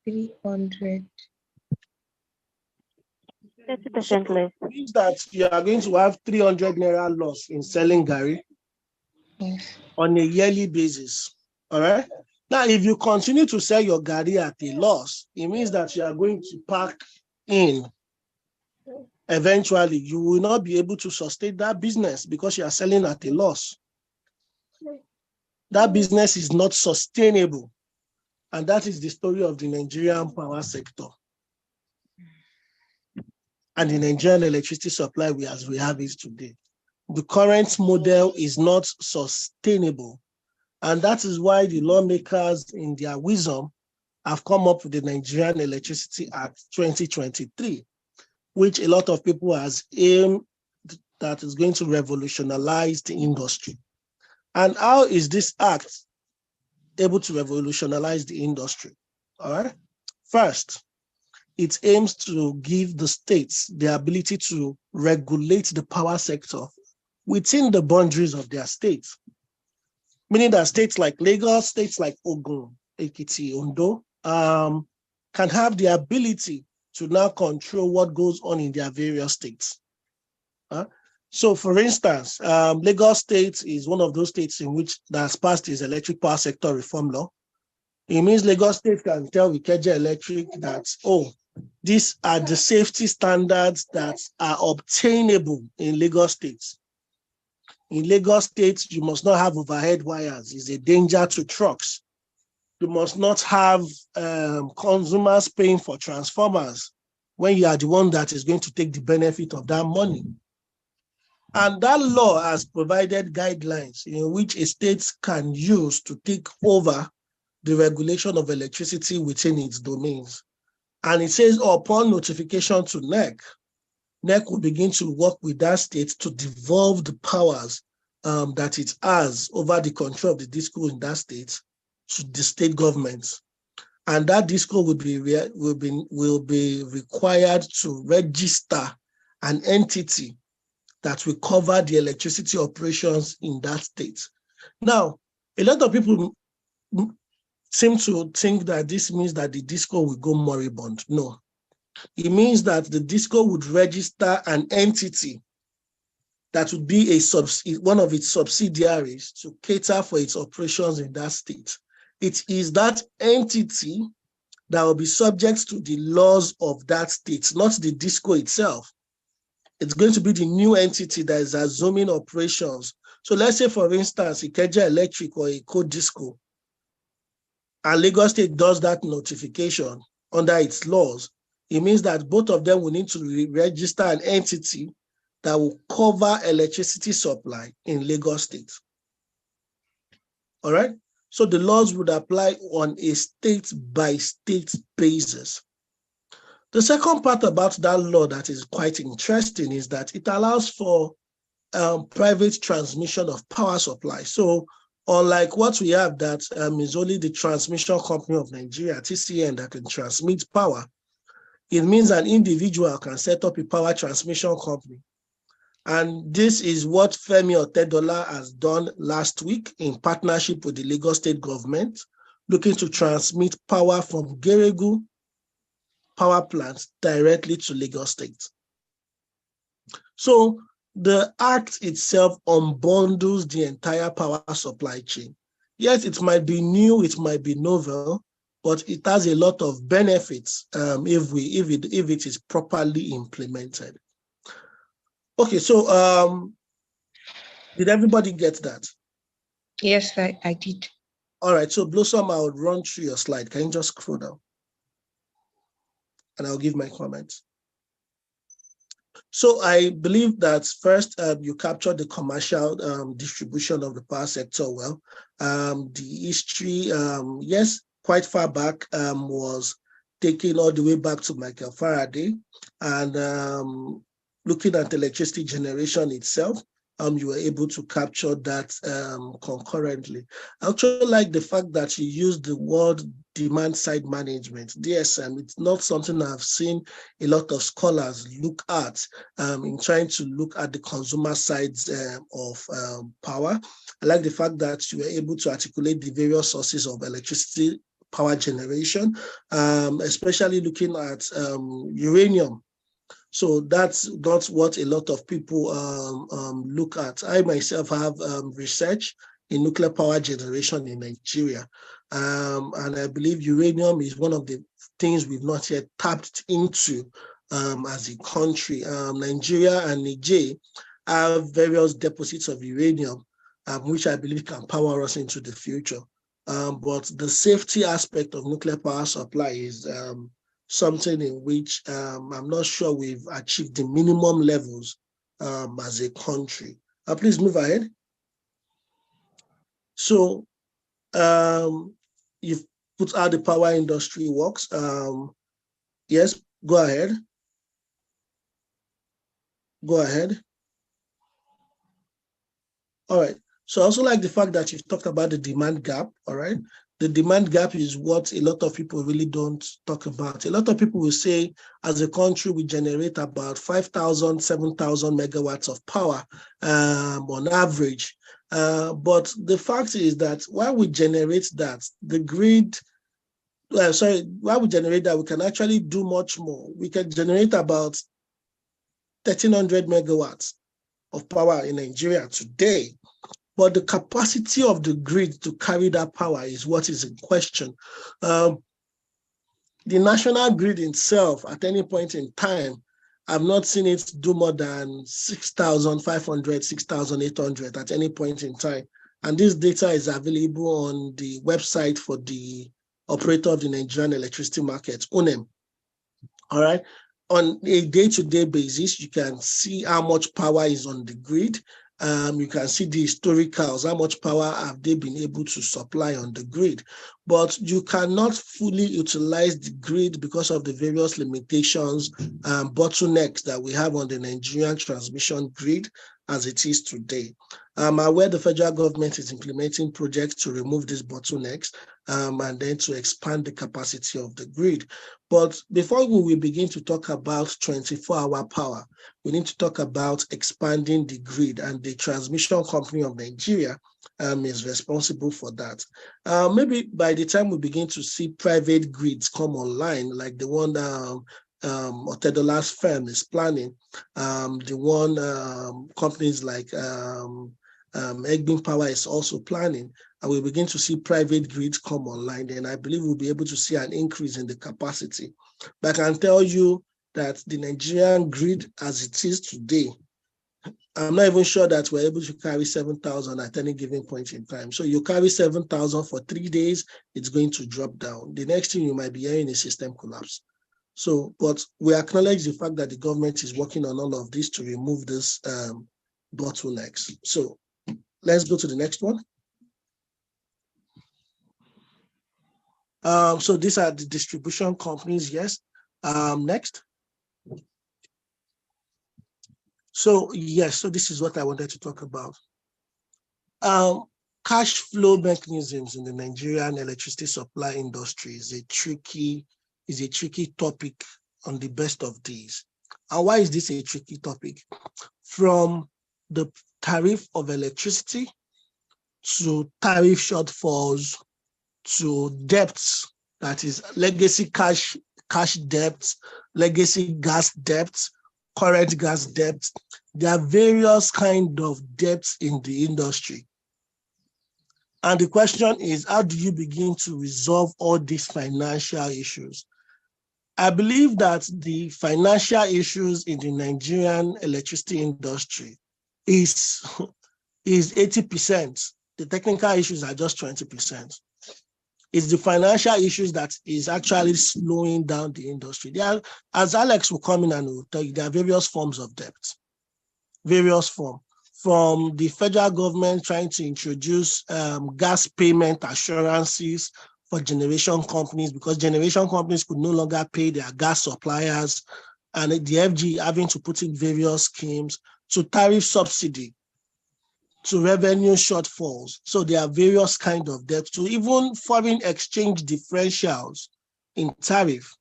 300. 30% less. It means that you are going to have 300 naira loss in selling Gary Yes. on a yearly basis, all right? Now, if you continue to sell your gari at a loss, it means that you are going to pack in. Eventually, you will not be able to sustain that business because you are selling at a loss. That business is not sustainable. And that is the story of the Nigerian power sector and the Nigerian electricity supply as we have it today. The current model is not sustainable. And that is why the lawmakers, in their wisdom, have come up with the Nigerian Electricity Act 2023, which a lot of people has aimed that is going to revolutionize the industry. And how is this act able to revolutionize the industry? All right. First, it aims to give the states the ability to regulate the power sector within the boundaries of their states, meaning that states like Lagos, states like Ogun, Ekiti, Ondo, can have the ability to now control what goes on in their various states. So, for instance, Lagos State is one of those states in which that has passed its electric power sector reform law. It means Lagos State can tell Ikeja Electric that, oh, these are the safety standards that are obtainable in Lagos State. In Lagos State, you must not have overhead wires. It's a danger to trucks. You must not have consumers paying for transformers when you are the one that is going to take the benefit of that money. And that law has provided guidelines in which a state can use to take over the regulation of electricity within its domains. And it says upon notification to NEC will begin to work with that state to devolve the powers that it has over the control of the DISCO in that state to the state governments. And that DISCO will be required to register an entity that will cover the electricity operations in that state. Now, a lot of people seem to think that this means that the DISCO will go moribund. No. It means that the DISCO would register an entity that would be one of its subsidiaries to cater for its operations in that state. It is that entity that will be subject to the laws of that state, not the DISCO itself. It's going to be the new entity that is assuming operations. So let's say, for instance, Ikeja Electric or Eko DISCO, and Lagos State does that notification under its laws. It means that both of them will need to register an entity that will cover electricity supply in Lagos State. All right? So the laws would apply on a state-by-state basis. The second part about that law that is quite interesting is that it allows for private transmission of power supply. So unlike what we have that is only the transmission company of Nigeria, TCN, that can transmit power, it means an individual can set up a power transmission company. And this is what Femi Otedola has done last week in partnership with the Lagos State government, looking to transmit power from Geregu power plants directly to Lagos State. So the act itself unbundles the entire power supply chain. Yes, it might be new, it might be novel, but it has a lot of benefits if it is properly implemented. Okay, so did everybody get that? Yes, I did. All right, so Blossom, I'll run through your slide. Can you just scroll down? And I'll give my comments. So I believe that first you captured the commercial distribution of the power sector well. The history, yes, quite far back was taken all the way back to Michael Faraday, and looking at electricity generation itself, you were able to capture that concurrently. I actually like the fact that you used the word demand side management, DSM. It's not something I've seen a lot of scholars look at in trying to look at the consumer sides of power. I like the fact that you were able to articulate the various sources of electricity power generation, especially looking at uranium. So that's what a lot of people look at. I myself have research in nuclear power generation in Nigeria. And I believe uranium is one of the things we've not yet tapped into as a country. Nigeria and Niger have various deposits of uranium, which I believe can power us into the future. But the safety aspect of nuclear power supply is something in which I'm not sure we've achieved the minimum levels as a country. Please move ahead. So you've put how the power industry works. Yes, go ahead. Go ahead. All right. So I also like the fact that you've talked about the demand gap. All right. The demand gap is what a lot of people really don't talk about. A lot of people will say, as a country, we generate about 5,000, 7,000 megawatts of power on average. But the fact is that while we generate that, the grid, while we generate that, we can actually do much more. We can generate about 1,300 megawatts of power in Nigeria today. But the capacity of the grid to carry that power is what is in question. The national grid itself, at any point in time, I've not seen it do more than 6,500, 6,800 at any point in time. And this data is available on the website for the operator of the Nigerian electricity market, UNEM. All right. On a day-to-day basis, you can see how much power is on the grid. You can see the historicals, how much power have they been able to supply on the grid. But you cannot fully utilize the grid because of the various limitations, bottlenecks that we have on the Nigerian transmission grid as it is today. I'm aware the federal government is implementing projects to remove these bottlenecks and then to expand the capacity of the grid. But before we begin to talk about 24-hour power, we need to talk about expanding the grid, and the transmission company of Nigeria is responsible for that. Maybe by the time we begin to see private grids come online, like the one that Otedola's firm is planning, the one companies like Egbin Power is also planning, and we begin to see private grids come online, then I believe we'll be able to see an increase in the capacity. But I can tell you that the Nigerian grid as it is today, I'm not even sure that we're able to carry 7,000 at any given point in time. So you carry 7,000 for 3 days, it's going to drop down. The next thing you might be hearing is system collapse. So, but we acknowledge the fact that the government is working on all of this to remove this bottlenecks. So let's go to the next one. So these are the distribution companies, yes. Next. So yes, so this is what I wanted to talk about. Cash flow mechanisms in the Nigerian electricity supply industry is a tricky topic on the best of days. And why is this a tricky topic? From the tariff of electricity to tariff shortfalls to debts, that is legacy cash debts, legacy gas debts, current gas debts. There are various kinds of debts in the industry. And the question is, how do you begin to resolve all these financial issues? I believe that the financial issues in the Nigerian electricity industry is 80%. The technical issues are just 20%. It's the financial issues that is actually slowing down the industry. There are, as Alex will come in and will tell you, there are various forms of debt, various forms. From the federal government trying to introduce gas payment assurances for generation companies, because generation companies could no longer pay their gas suppliers, and the FG having to put in various schemes, to tariff subsidy, to revenue shortfalls. So there are various kinds of debt, to even foreign exchange differentials in tariff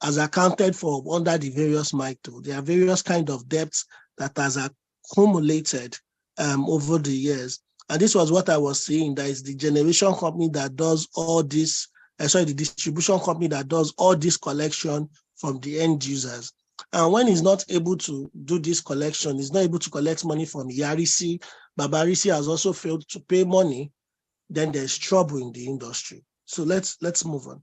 as accounted for under the various MITO. There are various kinds of debts that has accumulated over the years. And this was what I was saying, that is the generation company that does all this, the distribution company that does all this collection from the end users. And when he's not able to do this collection, he's not able to collect money from Yarisi, Babarisi has also failed to pay money, then there's trouble in the industry. So let's move on.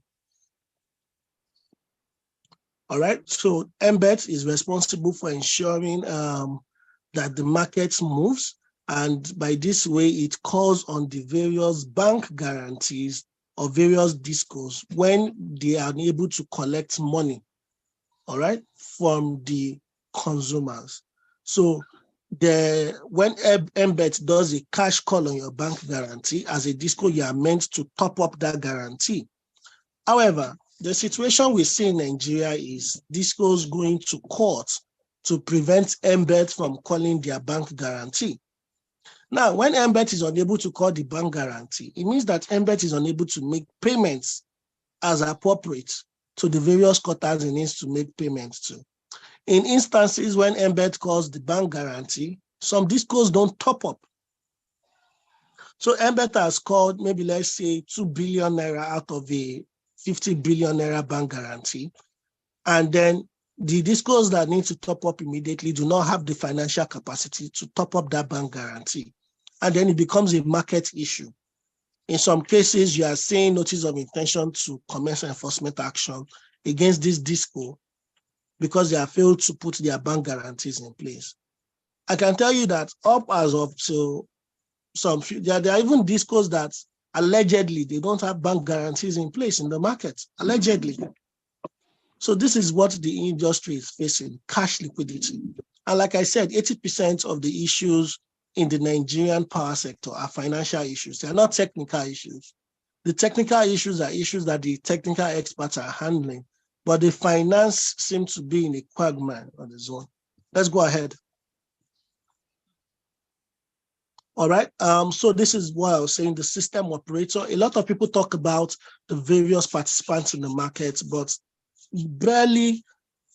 All right, so MBET is responsible for ensuring that the market moves, and by this way, it calls on the various bank guarantees or various discos when they are unable to collect money, all right, from the consumers. So when MBET does a cash call on your bank guarantee, as a disco, you are meant to top up that guarantee. However, the situation we see in Nigeria is discos going to court to prevent MBET from calling their bank guarantee. Now, when MBET is unable to call the bank guarantee, it means that MBET is unable to make payments as appropriate to the various quarters it needs to make payments to. In instances when MBET calls the bank guarantee, some discos don't top up. So MBET has called maybe, let's say, 2 billion naira out of a 50 billion naira bank guarantee. And then the discos that need to top up immediately do not have the financial capacity to top up that bank guarantee. And then it becomes a market issue. In some cases, you are seeing notice of intention to commence enforcement action against this disco because they have failed to put their bank guarantees in place. I can tell you that up as of to there are even discos that allegedly they don't have bank guarantees in place in the market, allegedly. So this is what the industry is facing, cash liquidity. And like I said, 80% of the issues in the Nigerian power sector are financial issues. They are not technical issues. The technical issues are issues that the technical experts are handling, but the finance seems to be in a quagmire on its own. Let's go ahead. All right, so this is what I was saying, the system operator. A lot of people talk about the various participants in the market, but barely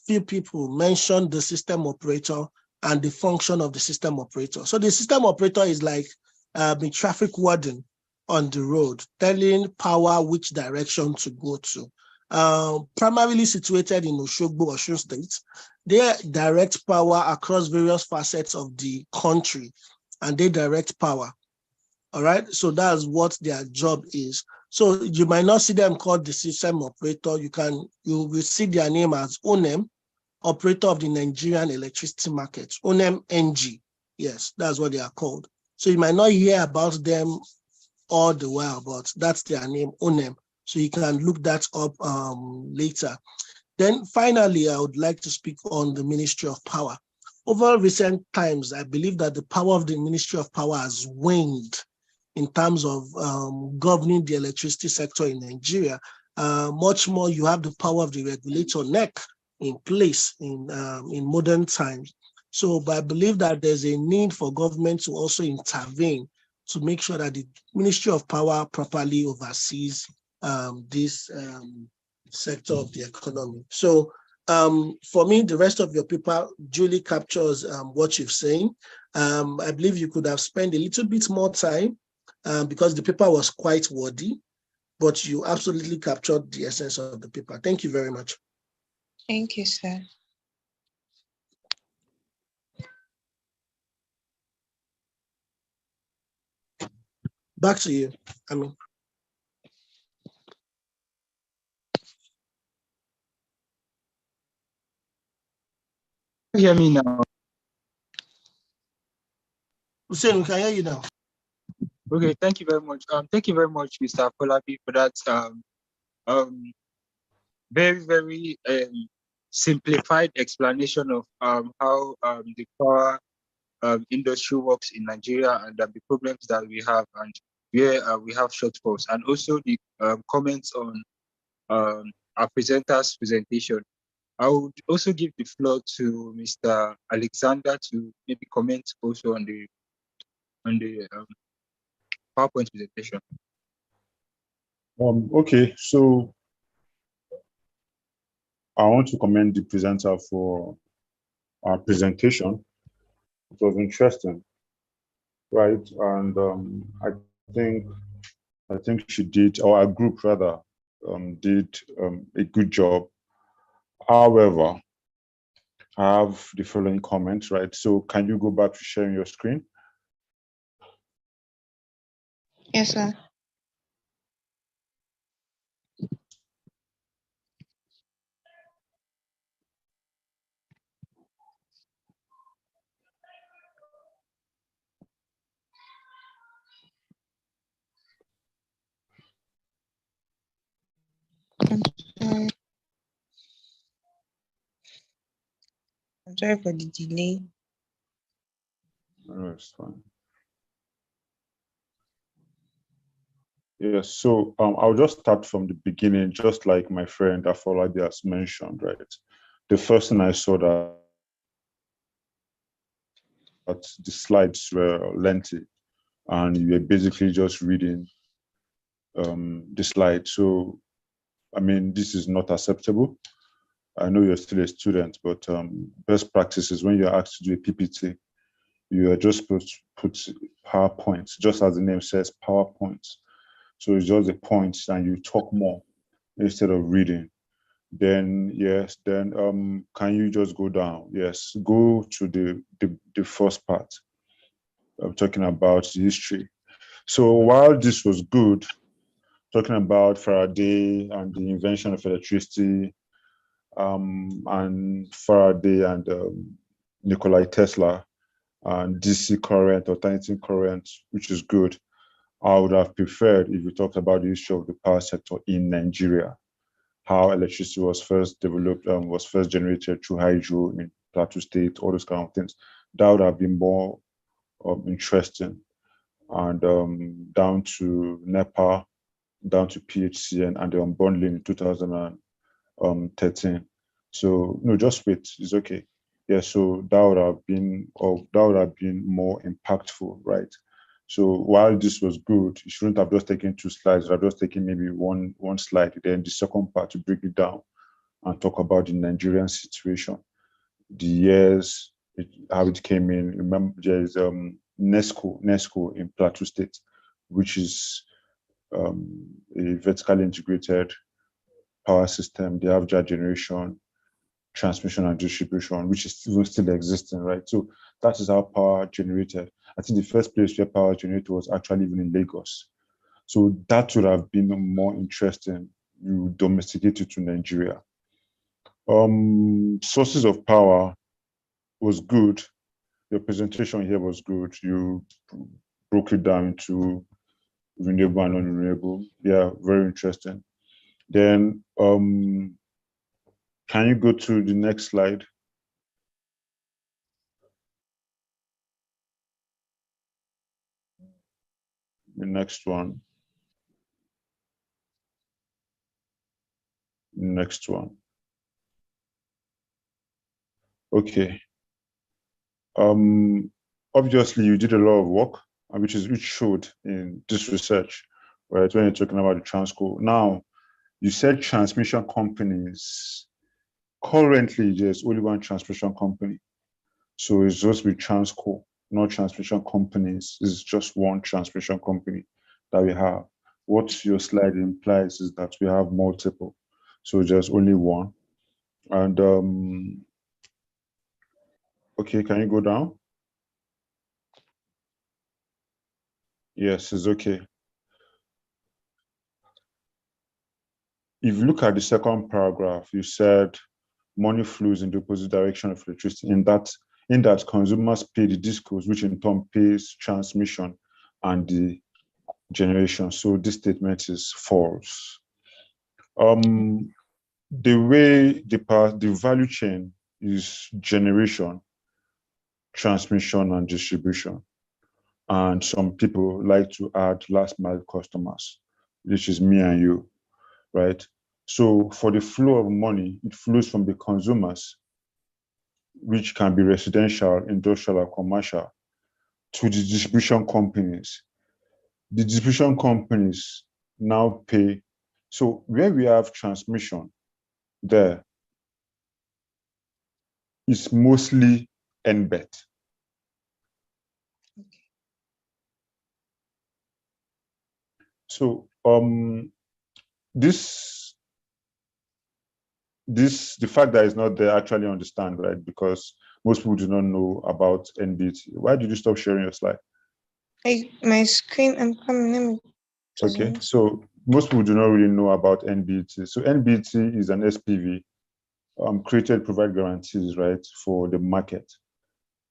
few people mention the system operator and the function of the system operator. So the system operator is like a traffic warden on the road, telling power which direction to go to. Primarily situated in Oshogbo, Osun State, they direct power across various facets of the country, and they direct power. All right, so that's what their job is. So you might not see them called the system operator. You will see their name as ONEM, operator of the Nigerian electricity market, ONEM NG. Yes, that's what they are called. So you might not hear about them all the while, but that's their name, ONEM. So you can look that up later. Then finally, I would like to speak on the Ministry of Power. Over recent times, I believe that the power of the Ministry of Power has waned in terms of governing the electricity sector in Nigeria. Much more, you have the power of the regulator NEC in place in modern times. So I believe that there's a need for government to also intervene to make sure that the Ministry of Power properly oversees this sector of the economy. So for me, the rest of your paper duly captures what you've saying. I believe you could have spent a little bit more time because the paper was quite wordy, but you absolutely captured the essence of the paper. Thank you very much. Thank you, sir. Back to you. Hear me now. Hussein, we can hear you now. Okay, thank you very much. Thank you very much, Mr. Folabi, for that very, very simplified explanation of how the power industry works in Nigeria and the problems that we have and where we have shortfalls, and also the comments on our presenter's presentation. I would also give the floor to Mr. Alexander to maybe comment also on the PowerPoint presentation. Okay, so I want to commend the presenter for our presentation. It was interesting, right? And I think she did, or our group rather, did a good job. However, I have the following comments, right? So can you go back to sharing your screen? Yes, sir. I'm sorry for the delay. No, it's fine. Yes, so I'll just start from the beginning, just like my friend Afolabi has mentioned, right? The first thing I saw that the slides were lengthy and you were basically just reading the slide. So, I mean, this is not acceptable. I know you're still a student, but best practices when you're asked to do a PPT, you are just supposed to put PowerPoints, just as the name says, PowerPoints. So it's just the points and you talk more instead of reading. Then yes, then can you just go down? Yes, go to the first part. I'm talking about the history. So while this was good, talking about Faraday and the invention of electricity, and Faraday and Nikola Tesla and DC current, alternating current, which is good. I would have preferred if we talked about the history of the power sector in Nigeria, how electricity was first developed, was first generated through hydro in Plateau State, all those kind of things. That would have been more interesting. And down to NEPA, down to PHCN, and the unbundling in 2013. So no, just wait. It's okay. Yeah. So that would have been, or that would have been more impactful, right? So while this was good, you shouldn't have just taken two slides. You have just taken maybe one slide, then the second part to break it down and talk about the Nigerian situation, the years, how it came in. Remember, there is NESCO in Plateau State, which is a vertically integrated power system. They have jar generation, transmission, and distribution, which is still existing, right? So that is how power generated. I think the first place where power generated was actually even in Lagos. So that would have been more interesting. You domesticate it to Nigeria. Sources of power was good. Your presentation here was good. You broke it down into renewable and non-renewable. Yeah, very interesting. Then can you go to the next slide? The next one. Next one. Okay. Obviously you did a lot of work, which showed in this research, right? When you're talking about the transco. Now, you said transmission companies. Currently, there's only one transmission company. So it's just with transco, not transmission companies. It's just one transmission company that we have. What your slide implies is that we have multiple. So there's only one. And okay, can you go down? Yes, it's okay. If you look at the second paragraph, you said money flows in the opposite direction of electricity. In that consumers pay the discos, which in turn pays transmission and the generation. So this statement is false. The way the value chain is generation, transmission, and distribution. And some people like to add last mile customers, which is me and you, right? So for the flow of money, it flows from the consumers, which can be residential, industrial, or commercial, to the distribution companies. The distribution companies now pay. So where we have transmission, there is mostly NBET. So this the fact that it's not there actually understand, right? Because most people do not know about NBT. Why did you stop sharing your slide? My screen, I'm coming. Let me Okay, so most people do not really know about NBT. So NBT is an SPV created to provide guarantees, right, for the market.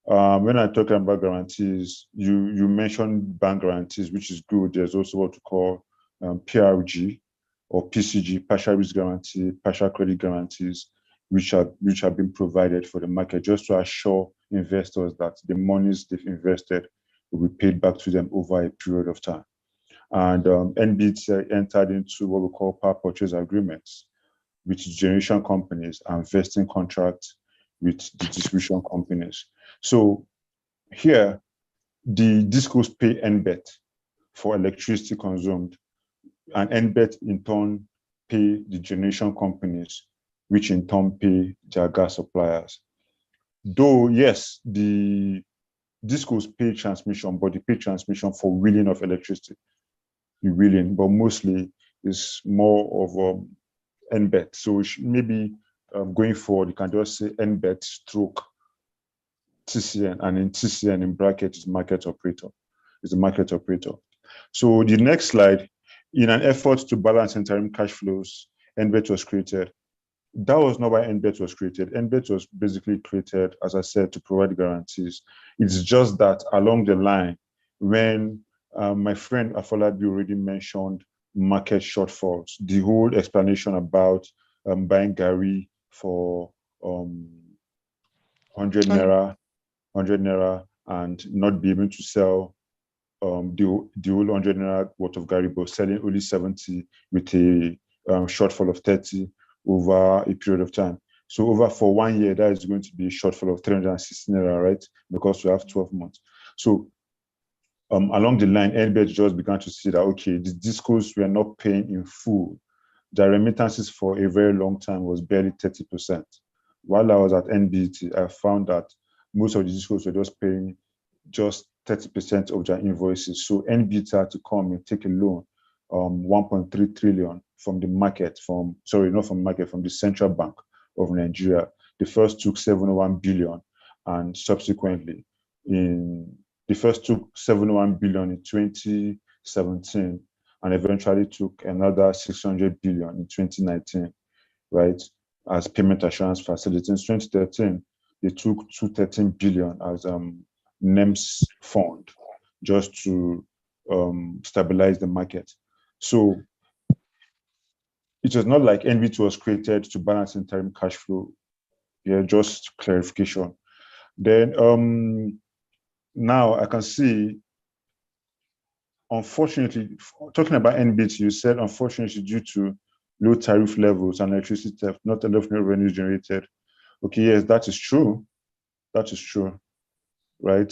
When I'm talking about guarantees, you mentioned bank guarantees, which is good. There's also what we call PRG or PCG, partial risk guarantee, partial credit guarantees, which have been provided for the market just to assure investors that the monies they've invested will be paid back to them over a period of time. And NBT entered into what we call power purchase agreements with generation companies and vesting contracts with the distribution companies. So here, the discos pay NBET for electricity consumed, and NBET in turn pay the generation companies, which in turn pay their gas suppliers. Though, yes, the discos pay transmission, but they pay transmission for wheeling of electricity, wheeling, but mostly it's more of NBET. So maybe going forward, you can just say NBET stroke TCN, and in TCN in bracket is market operator. Is the market operator. So the next slide, in an effort to balance interim cash flows, NBET was created. That was not why NBET was created. NBET was basically created, as I said, to provide guarantees. It's just that along the line, when my friend Afolabi already mentioned market shortfalls, the whole explanation about buying Gary for 100 naira, and not be able to sell the whole 100 naira worth of Gary, but selling only 70 with a shortfall of 30 over a period of time. So for 1 year, that is going to be a shortfall of 360 naira, right? Because we have 12 months. So along the line, NBET just began to see that, okay, the discos were not paying in full. The remittances for a very long time was barely 30%. While I was at NBT, I found that most of the discos were just paying just 30% of their invoices. So NBT had to come and take a loan, 1.3 trillion from the market, from the Central Bank of Nigeria. They first took 701 billion, and subsequently the first took 701 billion in 2017, and eventually took another 600 billion in 2019, right, as payment assurance facility. In 2013, they took 213 billion as NEMS fund just to stabilize the market. So it was not like NBT was created to balance interim cash flow. Yeah, just clarification. Then now I can see, unfortunately, talking about NBT, you said unfortunately due to low tariff levels and electricity theft, not enough revenue generated. Okay, yes, that is true. That is true, right?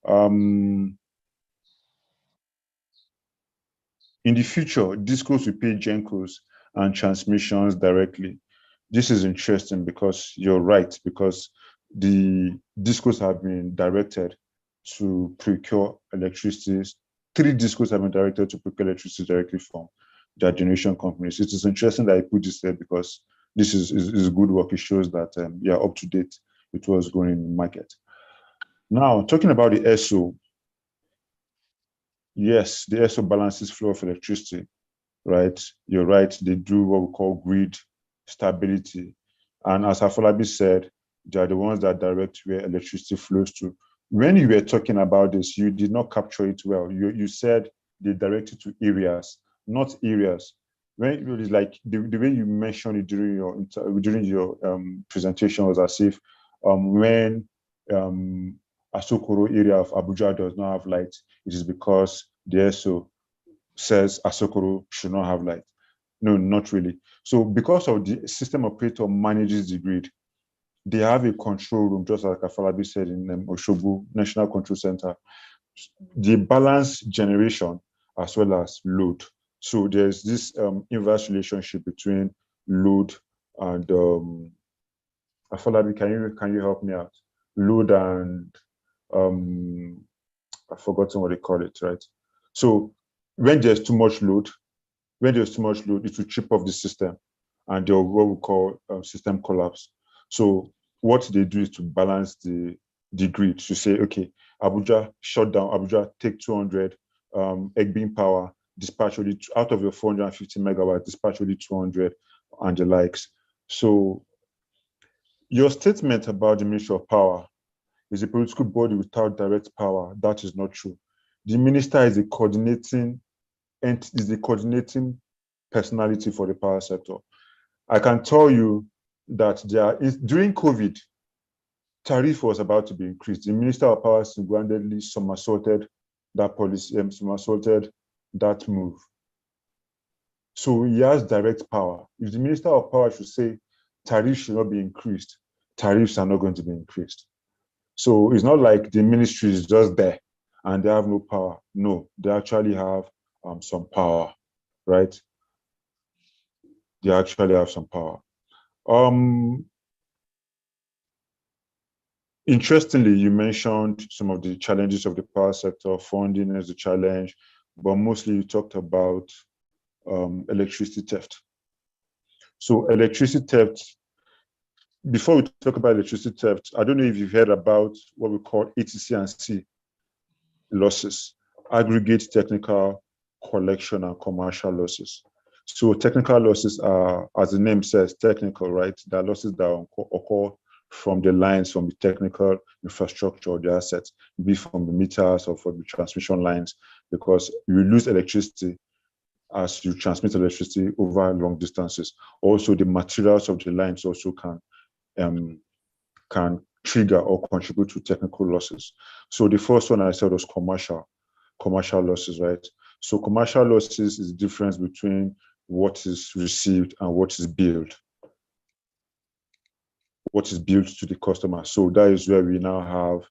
In the future, discos will pay GENCOs and transmissions directly. This is interesting because you're right, because the discos have been directed to procure electricity. 3 discos have been directed to procure electricity directly from their generation companies. It is interesting that I put this there because this is good work. It shows that you're up to date with what's going in the market. Now, talking about the ESO, yes, the ESO balances flow of electricity, right? You're right, they do what we call grid stability. And as Afolabi said, they are the ones that direct where electricity flows to. When you were talking about this, you did not capture it well. You said they direct it to areas, not areas. When it was like the way you mentioned it during your presentation was as if when Asokoro area of Abuja does not have light, it is because the ESO says Asokoro should not have light. No, not really. So because of the system operator manages the grid, they have a control room, just like Afolabi said in Oshobu National Control Center. They balance generation as well as load. So there's this inverse relationship between load and Afolabi, can you help me out? Load and I've forgotten what they call it, right? So when there's too much load, it will chip off the system. and there what we call system collapse. So what they do is to balance the grid to say, okay, Abuja shut down, Abuja take 200 Egbin power, dispatch only out of your 450 megawatts, dispatch only 200 and the likes. So your statement about the Ministry of Power is a political body without direct power. That is not true. The minister is a coordinating personality for the power sector. I can tell you that during COVID, tariff was about to be increased. The Minister of Power single-handedly somersaulted that policy, somersaulted that move. So he has direct power. If the Minister of Power should say tariffs should not be increased, tariffs are not going to be increased. So it's not like the ministry is just there and they have no power. No, they actually have some power, right? They actually have some power. Interestingly, you mentioned some of the challenges of the power sector. Funding is a challenge, but mostly you talked about electricity theft. So electricity theft, before we talk about electricity theft, I don't know if you've heard about what we call ATC&C losses, aggregate technical collection and commercial losses. So technical losses are, as the name says, technical, right? There are losses that occur from the lines, from the technical infrastructure or the assets, be from the meters or from the transmission lines, because you lose electricity as you transmit electricity over long distances. Also, the materials of the lines also can trigger or contribute to technical losses. So the first one I said was commercial losses, right? So commercial losses is the difference between what is received and what is billed to the customer. So that is where we now have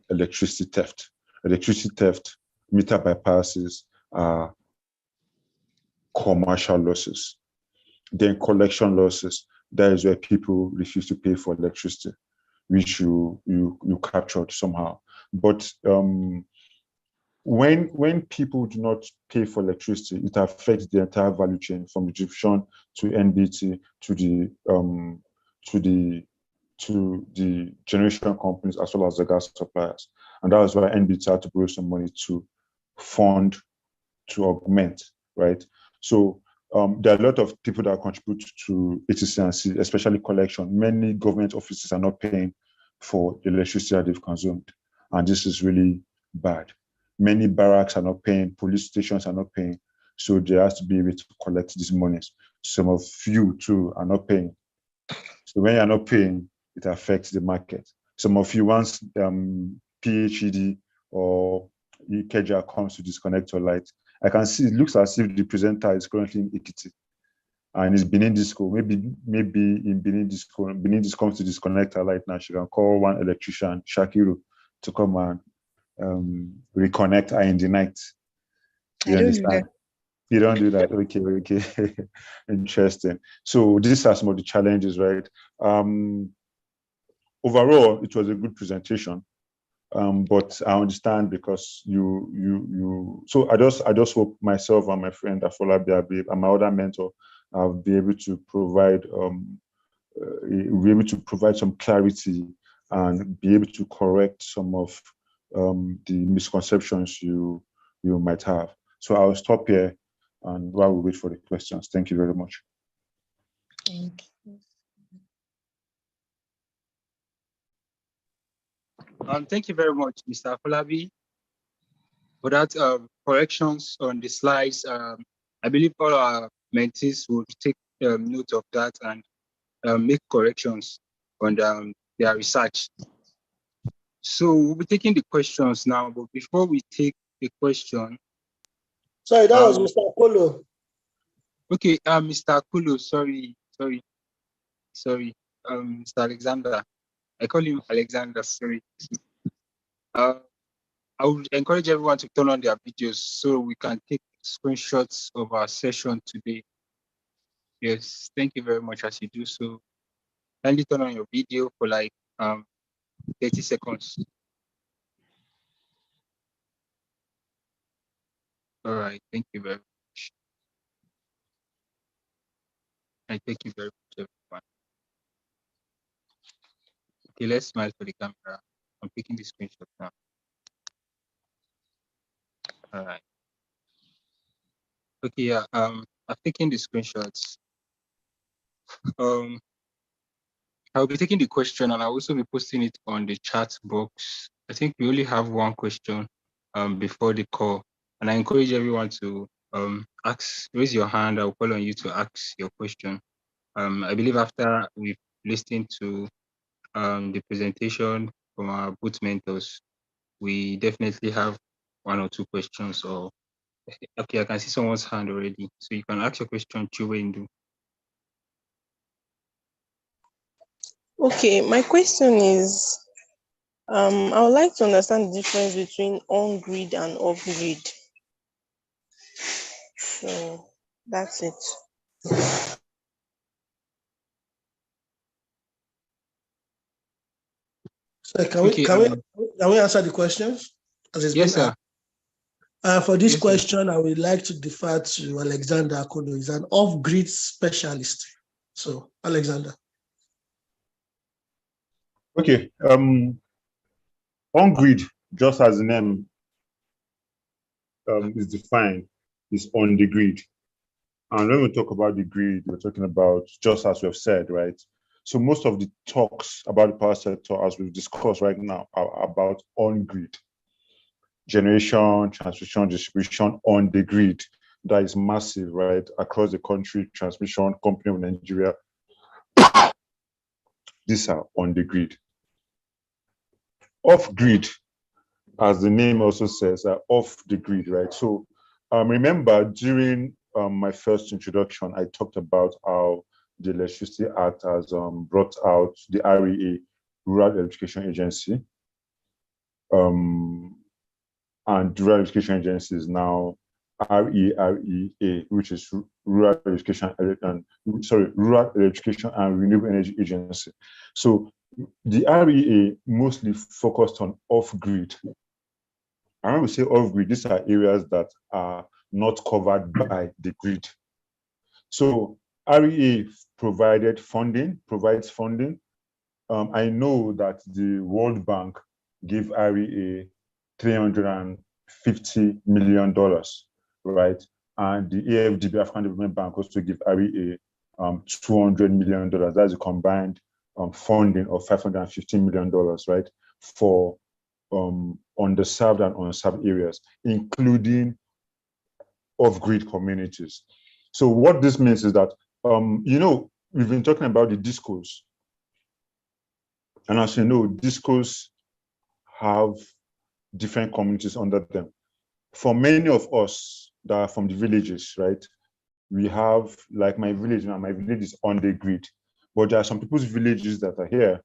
electricity theft. Electricity theft, meter bypasses are commercial losses. Then collection losses, that is where people refuse to pay for electricity, which you captured somehow. But when people do not pay for electricity, it affects the entire value chain, from the distribution to NBT to the generation companies as well as the gas suppliers. And that was why NBT had to borrow some money to fund, to augment, right? So there are a lot of people that contribute to ATC&C, especially collection. Many government offices are not paying for the electricity that they've consumed, and this is really bad. Many barracks are not paying, police stations are not paying, so they have to be able to collect these monies. Some of you too are not paying. So when you're not paying, it affects the market. Some of you, once PHED or Ikeja comes to disconnect your light, I can see it looks as if the presenter is currently in Ekiti and it's Benin Disco. Maybe in Benin Disco comes to disconnect her light now. She can call one electrician, Shakiru, to come and reconnect her in the night. You understand? You don't do that. Okay. Interesting. So these are some of the challenges, right? Overall, it was a good presentation. But I understand because you. So I just hope myself and my friend Afolabi and my other mentor, I'll be able to provide some clarity and be able to correct some of the misconceptions you might have. So I'll stop here, and while we wait for the questions, thank you very much. Thank you. Thank you very much, Mr. Afolabi, for that corrections on the slides. I believe all our mentees will take note of that and make corrections on their research. So we'll be taking the questions now, but before we take the question. Sorry, that was Mr. Akolo. Okay, Mr. Akolo, sorry, Mr. Alexander. I call him Alexander, sorry. I would encourage everyone to turn on their videos so we can take screenshots of our session today. Yes, thank you very much as you do so. Kindly turn on your video for like 30 seconds. All right, thank you very much. I thank you very much, everyone. Okay, let's smile for the camera. I'm taking the screenshot now. All right. Okay, yeah. I've taken the screenshots. I'll be taking the question and I'll also be posting it on the chat box. I think we only have one question before the call, and I encourage everyone to raise your hand. I'll call on you to ask your question. I believe after we've listened to the presentation from our both mentors, we definitely have one or two questions. Or okay, I can see someone's hand already, so you can ask your question, Chuwendu. Okay, my question is, I would like to understand the difference between on-grid and off-grid. So that's it. So Okay, can we answer the questions as it's yes, been sir. asked? For this Yes, sir. question, I would like to defer to Alexander Akono. He's an off-grid specialist. So, Alexander. Okay. On grid, just as the name is defined, is on the grid. And when we talk about the grid, we're talking about, just as we've said, right? So most of the talks about the power sector, as we've discussed right now, are about on grid. Generation, transmission, distribution on the grid. That is massive, right? Across the country, transmission company of Nigeria, these are on the grid. Off grid, as the name also says, are off the grid, right? So remember during my first introduction, I talked about how the Electricity Act has brought out the REA, Rural Electrification Agency. And the Rural Electrification Agency is now REREA, which is Rural Electrification and Renewable Energy Agency. So the REA mostly focused on off-grid. And when we say off-grid, these are areas that are not covered by the grid. So REA provides funding. I know that the World Bank gave REA $350 million, right? And the AFDB, African Development Bank, also gave REA $200 million. That's a combined funding of $515 million, right? For underserved and unserved areas, including off-grid communities. So what this means is that, we've been talking about the discos. And as you know, discos have different communities under them. For many of us that are from the villages, right, we have, like my village, now my village is on the grid, but there are some people's villages that are here,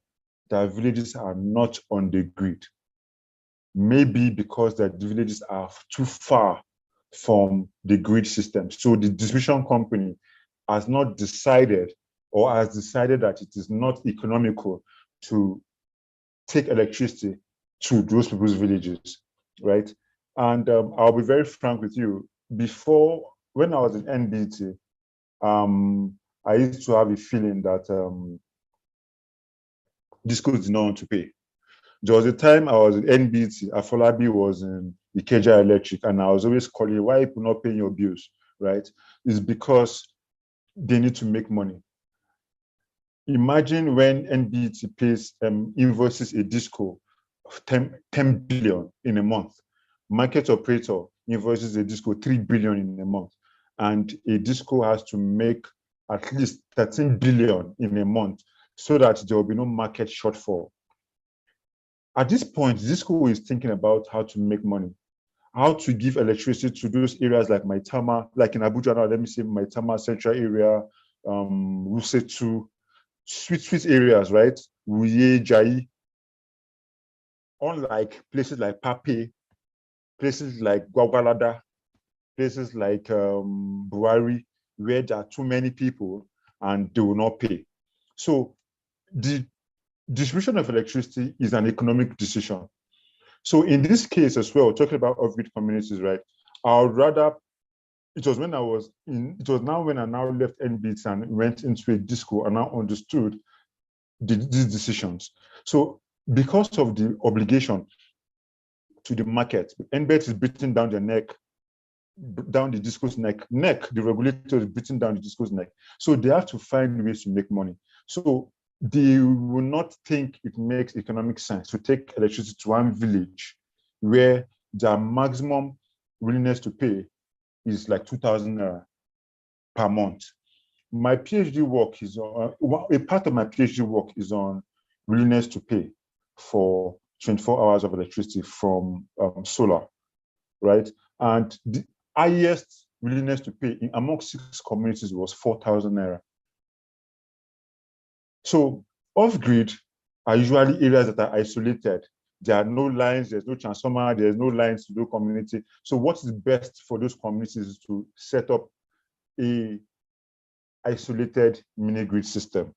their villages are not on the grid. Maybe because the villages are too far from the grid system. So the distribution company has not decided, or has decided that it is not economical to take electricity to those people's villages, right? And I'll be very frank with you. Before, when I was in NBT, I used to have a feeling that discos did not want to pay. There was a time I was in NBT, Afolabi was in Ikeja Electric, and I was always calling, why people not paying your bills, right? It's because they need to make money. Imagine when NBT pays invoices a disco of 10 billion in a month. Market operator invoices a disco 3 billion in a month. And a disco has to make at least 13 billion in a month so that there will be no market shortfall. At this point, disco is thinking about how to make money, how to give electricity to those areas like Maitama, like in Abuja now, let me say Maitama Central area, Wuse2, sweet areas, right? Wuye, Jai. Unlike places like Pape, places like Gwagwalada, places like Buhari, where there are too many people and they will not pay. So the distribution of electricity is an economic decision. So in this case as well, talking about off-grid communities, right, I would rather it was when I was in, it was now when I now left NBT and went into a disco and now understood these decisions. So because of the obligation to the market, NBT is beating down their neck, down the disco's neck, the regulator is beating down the disco's neck. So they have to find ways to make money. So they will not think it makes economic sense to take electricity to one village where their maximum willingness to pay is like 2,000 per month. My PhD work is on, a part of my PhD work is on willingness to pay for 24 hours of electricity from solar, right? And the highest willingness to pay among 6 communities was 4,000 naira. So off-grid are usually areas that are isolated. There are no lines, there's no transformer, there's no lines to do community. So what is best for those communities is to set up a isolated mini-grid system,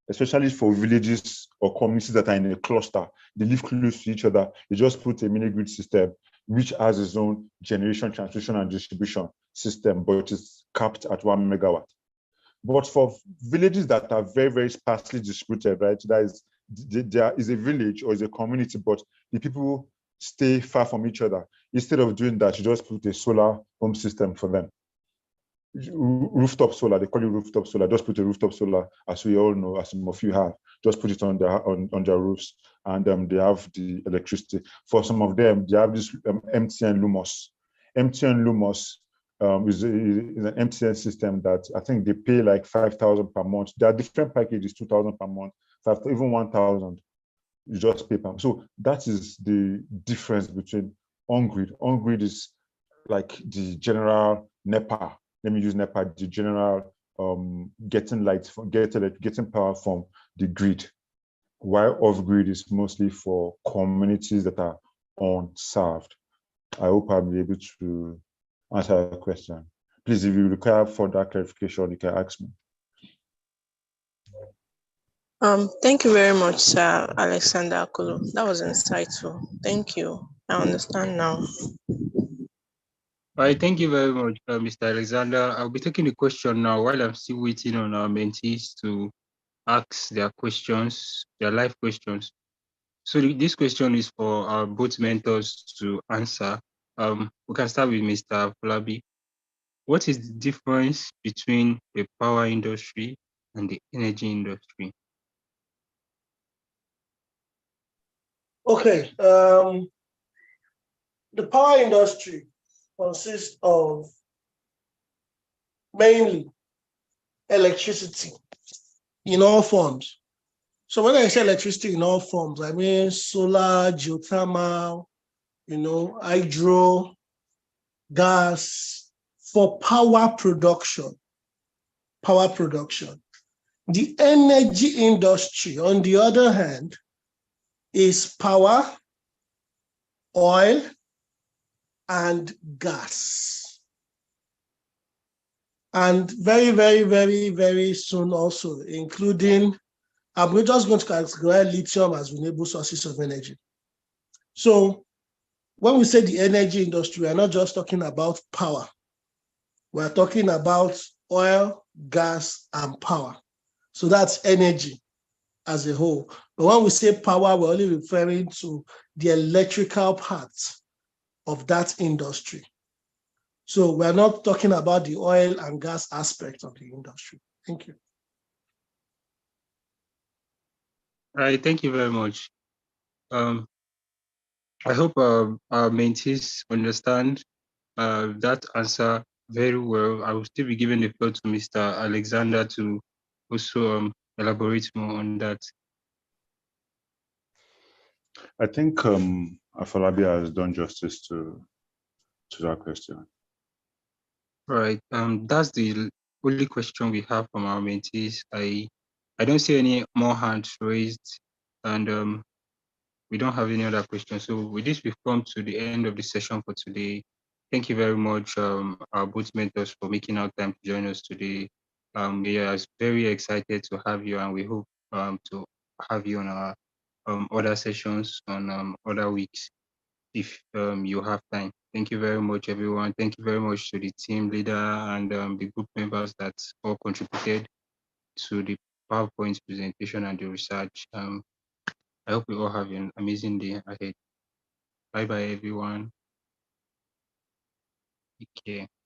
especially for villages or communities that are in a cluster. They live close to each other. They just put a mini-grid system which has its own generation, transmission, and distribution system, but it is capped at 1 megawatt. But for villages that are very, very sparsely distributed, right, there is a village or is a community, but the people stay far from each other. Instead of doing that, you just put a solar home system for them. Rooftop solar, they call it rooftop solar. Just put a rooftop solar, as we all know, as some of you have. Just put it on their roofs, and they have the electricity. For some of them, they have this MTN Lumos. MTN Lumos is an MTN system that I think they pay like 5,000 per month. There are different packages, 2,000 per month, 5,000, even 1,000. You just pay per month. So that is the difference between on-grid. On-grid is like the general NEPA. Let me use NEPA, the general getting light, getting power from the grid, while off-grid is mostly for communities that are unserved. I hope I'll be able to answer your question. Please, if you require further clarification, you can ask me. Thank you very much, Sir Alexander Akolo. That was insightful. Thank you. I understand now. All right, thank you very much, Mr. Alexander. I'll be taking the question now while I'm still waiting on our mentees to ask their questions, their live questions. So this question is for our both mentors to answer. We can start with Mr. Flabi. What is the difference between the power industry and the energy industry? Okay, the power industry consists of mainly electricity in all forms. So when I say electricity in all forms, I mean solar, geothermal, hydro, gas, for power production. The energy industry, on the other hand, is power, oil, and gas. And very, very, very, very soon also, including, we're just going to categorize lithium as renewable sources of energy. So when we say the energy industry, we're not just talking about power. We're talking about oil, gas, and power. So that's energy as a whole. But when we say power, we're only referring to the electrical part of that industry. So we're not talking about the oil and gas aspect of the industry. Thank you. All right, thank you very much. I hope our mentees understand that answer very well. I will still be giving the floor to Mr. Alexander to also elaborate more on that. I think Afolabi has done justice to that question. Right. That's the only question we have from our mentees. I don't see any more hands raised, and we don't have any other questions. So with this, we've come to the end of the session for today. Thank you very much, our both mentors, for making out time to join us today. We are very excited to have you, and we hope to have you on our other sessions on other weeks. if you have time. Thank you very much, everyone. Thank you very much to the team leader and the group members that all contributed to the PowerPoint presentation and the research. I hope we all have an amazing day ahead. Bye bye, everyone. Take care.